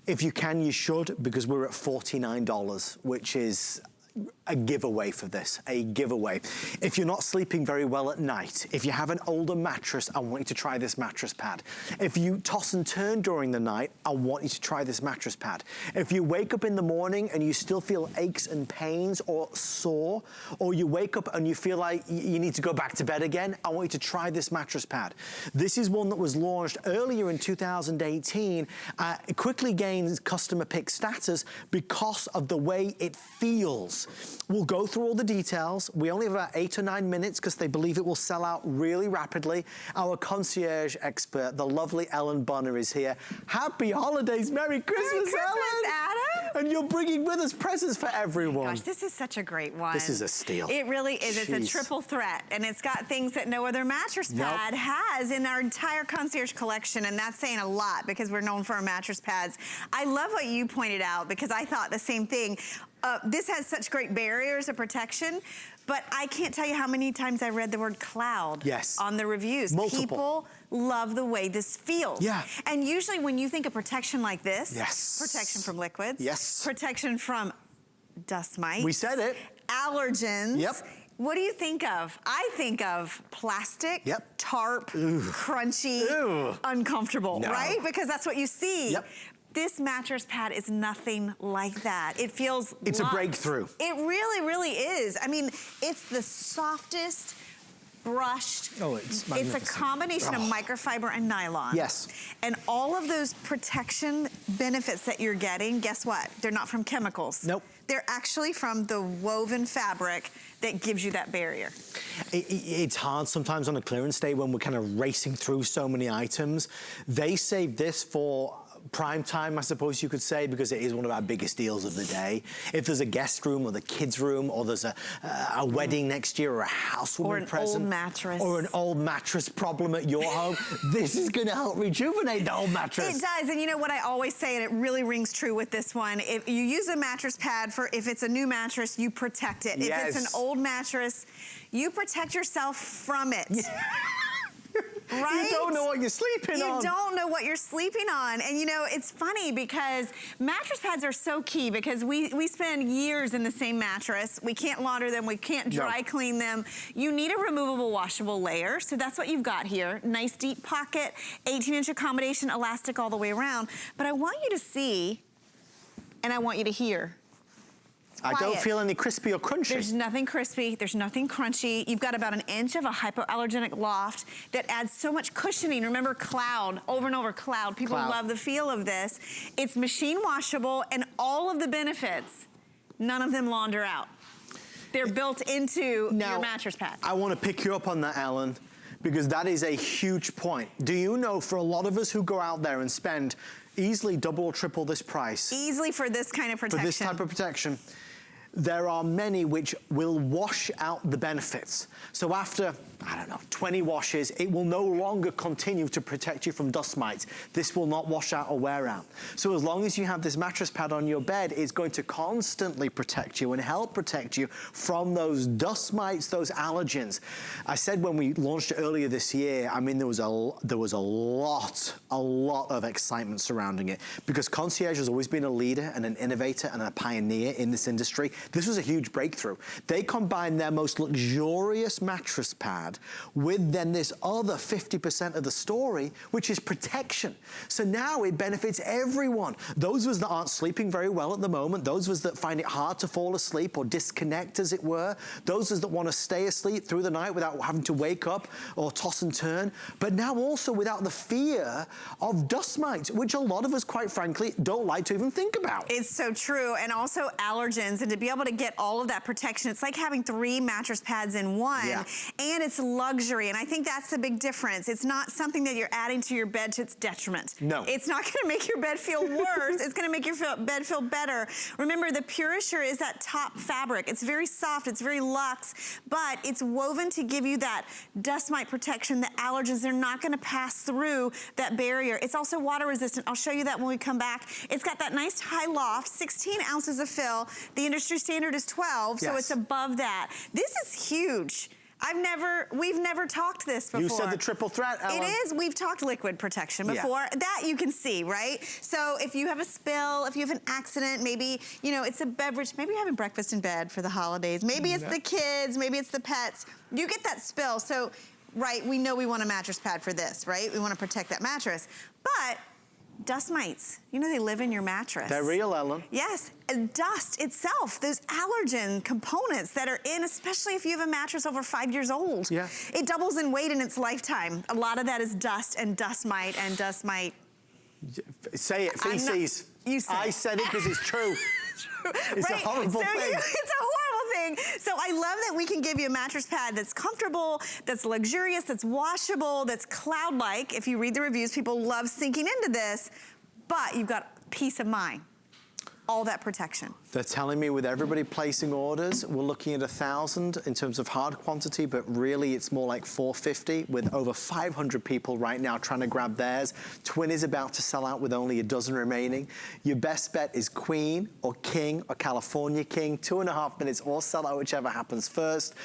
If you can, you should, because we're at $49, which is a giveaway for this, a giveaway. If you're not sleeping very well at night, if you have an older mattress, I want you to try this mattress pad. If you toss and turn during the night, I want you to try this mattress pad. If you wake up in the morning and you still feel aches and pains or sore, or you wake up and you feel like you need to go back to bed again, I want you to try this mattress pad. This is one that was launched earlier in 2018. It quickly gains customer pick status because of the way it feels. We'll go through all the details. We only have about 8 or 9 minutes because they believe it will sell out really rapidly. Our concierge expert, the lovely Ellen Bunner, is here. Happy holidays, Merry Christmas, Merry Christmas, Ellen! Adam! And you're bringing with us presents for everyone. Gosh, this is such a great one. This is a steal. It really is. Jeez. It's a triple threat, and it's got things that no other mattress pad has in our entire concierge collection, and that's saying a lot because we're known for our mattress pads. I love what you pointed out because I thought the same thing. This has such great barriers of protection, but I can't tell you how many times I read the word cloud on the reviews. Multiple. People love the way this feels. Yeah. And usually when you think of protection like this, Yes. protection from liquids, Yes. protection from dust mites. We said it. Allergens. Yep. What do you think of? I think of plastic, tarp, crunchy, uncomfortable, No. right? Because that's what you see. Yep. This mattress pad is nothing like that. It feels It's a light. breakthrough. It really, really is. I mean, it's the softest, brushed. Oh, it's It's magnificent. a combination of microfiber and nylon. Yes. And all of those protection benefits that you're getting, guess what? They're not from chemicals. Nope. They're actually from the woven fabric that gives you that barrier. It's hard sometimes on a clearance day when we're kind of racing through so many items. They saved this for prime time, I suppose you could say, because it is one of our biggest deals of the day. If there's a guest room or the kids' room, or there's a wedding next year, or a housewarming present, old mattress, or an old mattress problem at your home, this is going to help rejuvenate the old mattress. It does, and you know what I always say, and it really rings true with this one, if you use a mattress pad if it's a new mattress, you protect it. Yes. If it's an old mattress, you protect yourself from it. Right? You don't know what you're sleeping on. You don't know what you're sleeping on. And you know, it's funny because mattress pads are so key because we spend years in the same mattress. We can't launder them. We can't dry clean them. You need a removable washable layer. So that's what you've got here. Nice deep pocket, 18-inch accommodation, elastic all the way around. But I want you to see, and I want you to hear. I don't feel any crispy or crunchy. There's nothing crispy, there's nothing crunchy. You've got about 1 inch of a hypoallergenic loft that adds so much cushioning. Remember cloud, over and over cloud. People love the feel of this. It's machine washable and all of the benefits, none of them launder out. They're built into your mattress pad. I want to pick you up on that, Ellen, because that is a huge point. Do you know, for a lot of us who go out there and spend easily double or triple this price. Easily for this kind of protection. For this type of protection. There are many which will wash out the benefits. So after, I don't know, 20 washes, it will no longer continue to protect you from dust mites. This will not wash out or wear out. So as long as you have this mattress pad on your bed, it's going to constantly protect you and help protect you from those dust mites, those allergens. I said when we launched it earlier this year, I mean, there was a lot of excitement surrounding it because Concierge has always been a leader and an innovator and a pioneer in this industry. This was a huge breakthrough. They combined their most luxurious mattress pad with then this other 50% of the story, which is protection. So now it benefits everyone. Those of us that aren't sleeping very well at the moment, those of us that find it hard to fall asleep or disconnect, as it were, those of us that want to stay asleep through the night without having to wake up or toss and turn, but now also without the fear of dust mites, which a lot of us, quite frankly, don't like to even think about. It's so true, and also allergens, and to be able to get all of that protection, it's like having 3 mattress pads in one, and it's luxury, and I think that's the big difference. It's not something that you're adding to your bed to its detriment. No. It's not gonna make your bed feel worse, it's gonna make your bed feel better. Remember, the Purisher is that top fabric. It's very soft, it's very luxe, but it's woven to give you that dust mite protection, the allergens, they're not gonna pass through that barrier. It's also water resistant. I'll show you that when we come back. It's got that nice high loft, 16 ounces of fill. The industry standard is 12, so it's above that. This is huge. We've never talked this before. You said the triple threat, Ellen. It is. We've talked liquid protection before. That you can see, right? So if you have a spill, if you have an accident, maybe, you know, it's a beverage, maybe you're having breakfast in bed for the holidays. Maybe it's the kids, maybe it's the pets. You get that spill. So, right, we know we want a mattress pad for this, right? We want to protect that mattress. But dust mites, you know they live in your mattress. They're real, Ellen. Yes, and dust itself, those allergen components that are in, especially if you have a mattress over 5 years old. Yeah. It doubles in weight in its lifetime. A lot of that is dust and dust mite and dust mite. Say it, feces. You say I said it because it's true. It's a horrible thing. It's a horrible thing. So I love that we can give you a mattress pad that's comfortable, that's luxurious, that's washable, that's cloud-like. If you read the reviews, people love sinking into this, but you've got peace of mind. all that protection. They're telling me with everybody placing orders, we're looking at 1,000 in terms of hard quantity, but really it's more like 450 with over 500 people right now trying to grab theirs. Twin is about to sell out with only a dozen remaining. Your best bet is Queen or King or California King, 2.5 minutes or sell out, whichever happens first.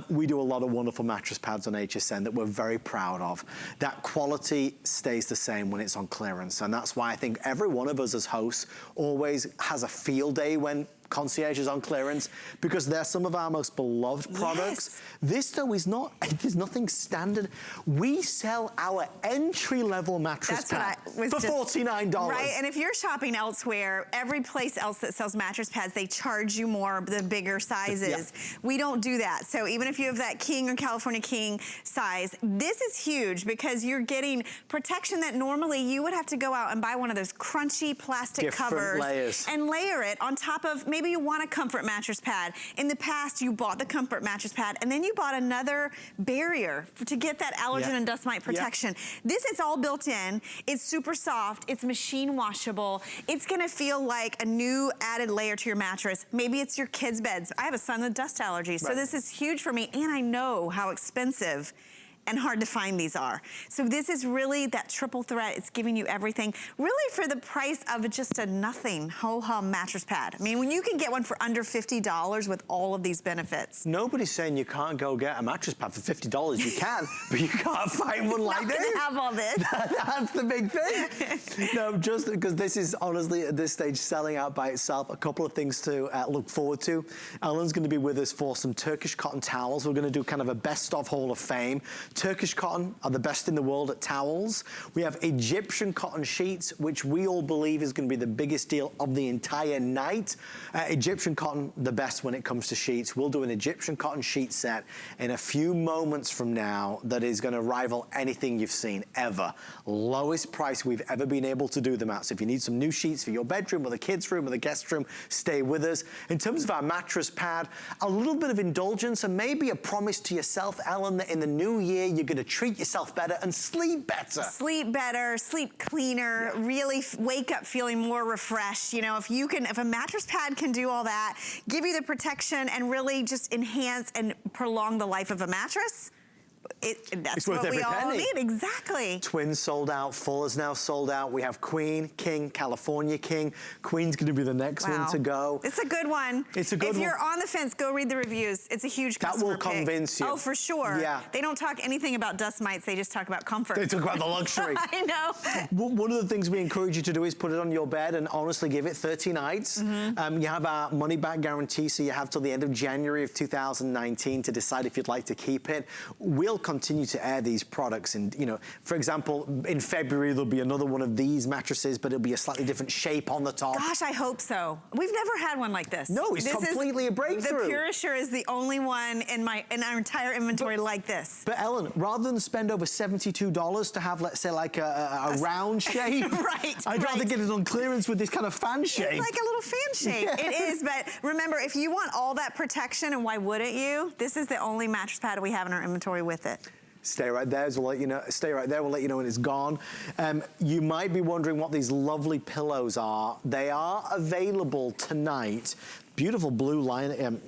We do a lot of wonderful mattress pads on HSN that we're very proud of. That quality stays the same when it's on clearance, and that's why I think every one of us as hosts always has a field day when Concierge is on clearance, because they're some of our most beloved products. Yes. This though is not, there's nothing standard. We sell our entry-level mattress pad for $49. Right, and if you're shopping elsewhere, every place else that sells mattress pads, they charge you more, the bigger sizes. Yeah. We don't do that. So even if you have that King or California King size, this is huge because you're getting protection that normally you would have to go out and buy one of those crunchy plastic covers and layer it on top of. Maybe you want a comfort mattress pad. In the past, you bought the comfort mattress pad and then you bought another barrier to get that allergen and dust mite protection. This is all built in. It's super soft. It's machine washable. It's gonna feel like a new added layer to your mattress. Maybe it's your kids' beds. I have a son with dust allergies, so this is huge for me, and I know how expensive and hard to find these are. So this is really that triple threat. It's giving you everything, really for the price of just a nothing ho-hum mattress pad. I mean, when you can get one for under $50 with all of these benefits. Nobody's saying you can't go get a mattress pad for $50. You can, but you can't find one like this. Not gonna have all this. That's the big thing. No, just because this is honestly at this stage selling out by itself. A couple of things to look forward to. Ellen's gonna be with us for some Turkish cotton towels. We're gonna do kind of a best of Hall of Fame. Turkish cotton are the best in the world at towels. We have Egyptian cotton sheets, which we all believe is going to be the biggest deal of the entire night. Egyptian cotton, the best when it comes to sheets. We'll do an Egyptian cotton sheet set in a few moments from now that is going to rival anything you've seen ever. Lowest price we've ever been able to do them at. So if you need some new sheets for your bedroom or the kids' room or the guest room, stay with us. In terms of our mattress pad, a little bit of indulgence and maybe a promise to yourself, Ellen, that in the new year you're going to treat yourself better and sleep better. Sleep better, sleep cleaner, really wake up feeling more refreshed. You know, if a mattress pad can do all that, give you the protection and really just enhance and prolong the life of a mattress, that's what we all need. Exactly. Twin sold out. Full is now sold out. We have Queen, King, California King. Queen's going to be the next one to go. It's a good one. It's a good one. If you're on the fence, go read the reviews. It's a huge customer pick. That will convince you. Oh, for sure. Yeah. They don't talk anything about dust mites. They just talk about comfort. They talk about the luxury. I know. One of the things we encourage you to do is put it on your bed and honestly give it 30 nights. You have our money back guarantee, so you have till the end of January of 2019 to decide if you'd like to keep it. We'll continue to air these products, and you know, for example, in February there'll be another one of these mattresses, but it'll be a slightly different shape on the top. Gosh, I hope so. We've never had one like this. No, it's completely a breakthrough. The PureAssure is the only one in our entire inventory like this. But Ellen, rather than spend over $72 to have, let's say, like a round shape, I'd rather get it on clearance with this kind of fan shape. It's like a little fan shape. It is, but remember, if you want all that protection, and why wouldn't you? This is the only mattress pad we have in our inventory with it. Stay right there, so we'll let you know. Stay right there, we'll let you know when it's gone. You might be wondering what these lovely pillows are. They are available tonight. Beautiful blue line,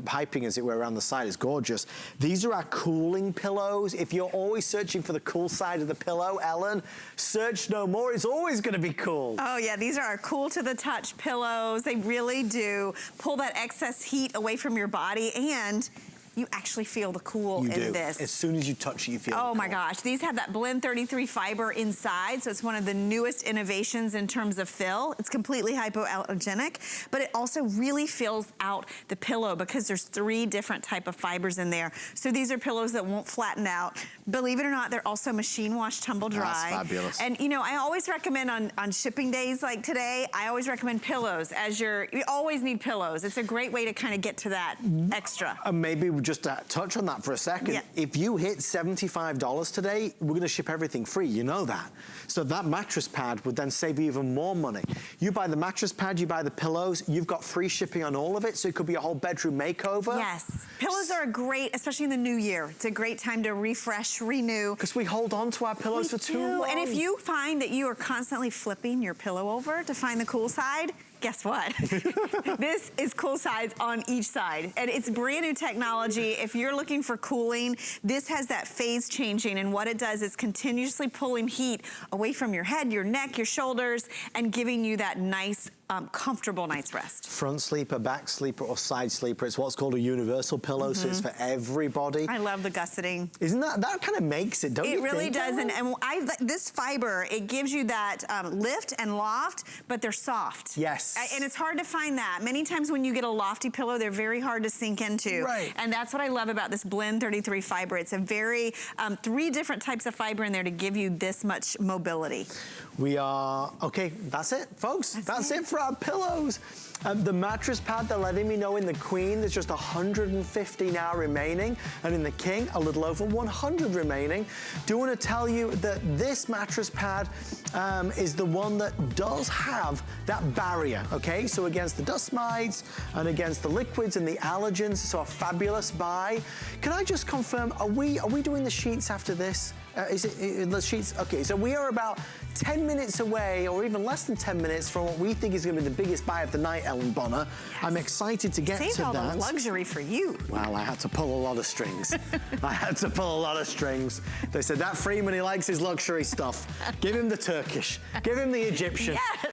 piping, as it were, around the side is gorgeous. These are our cooling pillows. If you're always searching for the cool side of the pillow, Ellen, search no more. It's always going to be cool. Oh, yeah. These are our cool to the touch pillows. They really do pull that excess heat away from your body, and you actually feel the cool in this. As soon as you touch it, you feel the cool. Oh my gosh, these have that Blend 33 fiber inside, so it's one of the newest innovations in terms of fill. It's completely hypoallergenic, but it also really fills out the pillow because there's 3 different type of fibers in there. So these are pillows that won't flatten out. Believe it or not, they're also machine wash, tumble dry. That's fabulous. And you know, I always recommend on shipping days like today, I always recommend pillows you always need pillows. It's a great way to kind of get to that extra. And maybe just to touch on that for a second, Yeah. if you hit $75 today, we're gonna ship everything free, you know that. So that mattress pad would then save you even more money. You buy the mattress pad, you buy the pillows, you've got free shipping on all of it, so it could be a whole bedroom makeover. Yes. Pillows are a great, especially in the new year. It's a great time to refresh, renew. Because we hold on to our pillows for too long. And if you find that you are constantly flipping your pillow over to find the cool side, guess what? This is cool sides on each side. And it's brand new technology. If you're looking for cooling, this has that phase changing. And what it does is continuously pulling heat away from your head, your neck, your shoulders, and giving you that nice, comfortable night's rest. Front sleeper, back sleeper, or side sleeper. It's what's called a universal pillow, so it's for everybody. I love the gusseting. Isn't that kind of makes it, don't you think? It really does, and this fiber, it gives you that lift and loft, but they're soft. Yes. And it's hard to find that. Many times when you get a lofty pillow, they're very hard to sink into. Right. And that's what I love about this Blend 33 fiber. It's a very, 3 different types of fiber in there to give you this much mobility. We are, okay, that's it, folks. That's it for our pillows. The mattress pad, they're letting me know in the Queen, there's just 150 now remaining, and in the King, a little over 100 remaining. Do want to tell you that this mattress pad is the one that does have that barrier, okay? So against the dust mites and against the liquids and the allergens, so a fabulous buy. Can I just confirm, are we doing the sheets after this? Is it the sheets? Okay, so we are about 10 minutes away, or even less than 10 minutes from what we think is going to be the biggest buy of the night, Ellen Bonner. Yes. I'm excited to get to that. Save all the luxury for you. Well, I had to pull a lot of strings. I had to pull a lot of strings. They said that Freeman, he likes his luxury stuff. Give him the Turkish. Give him the Egyptian. Yes.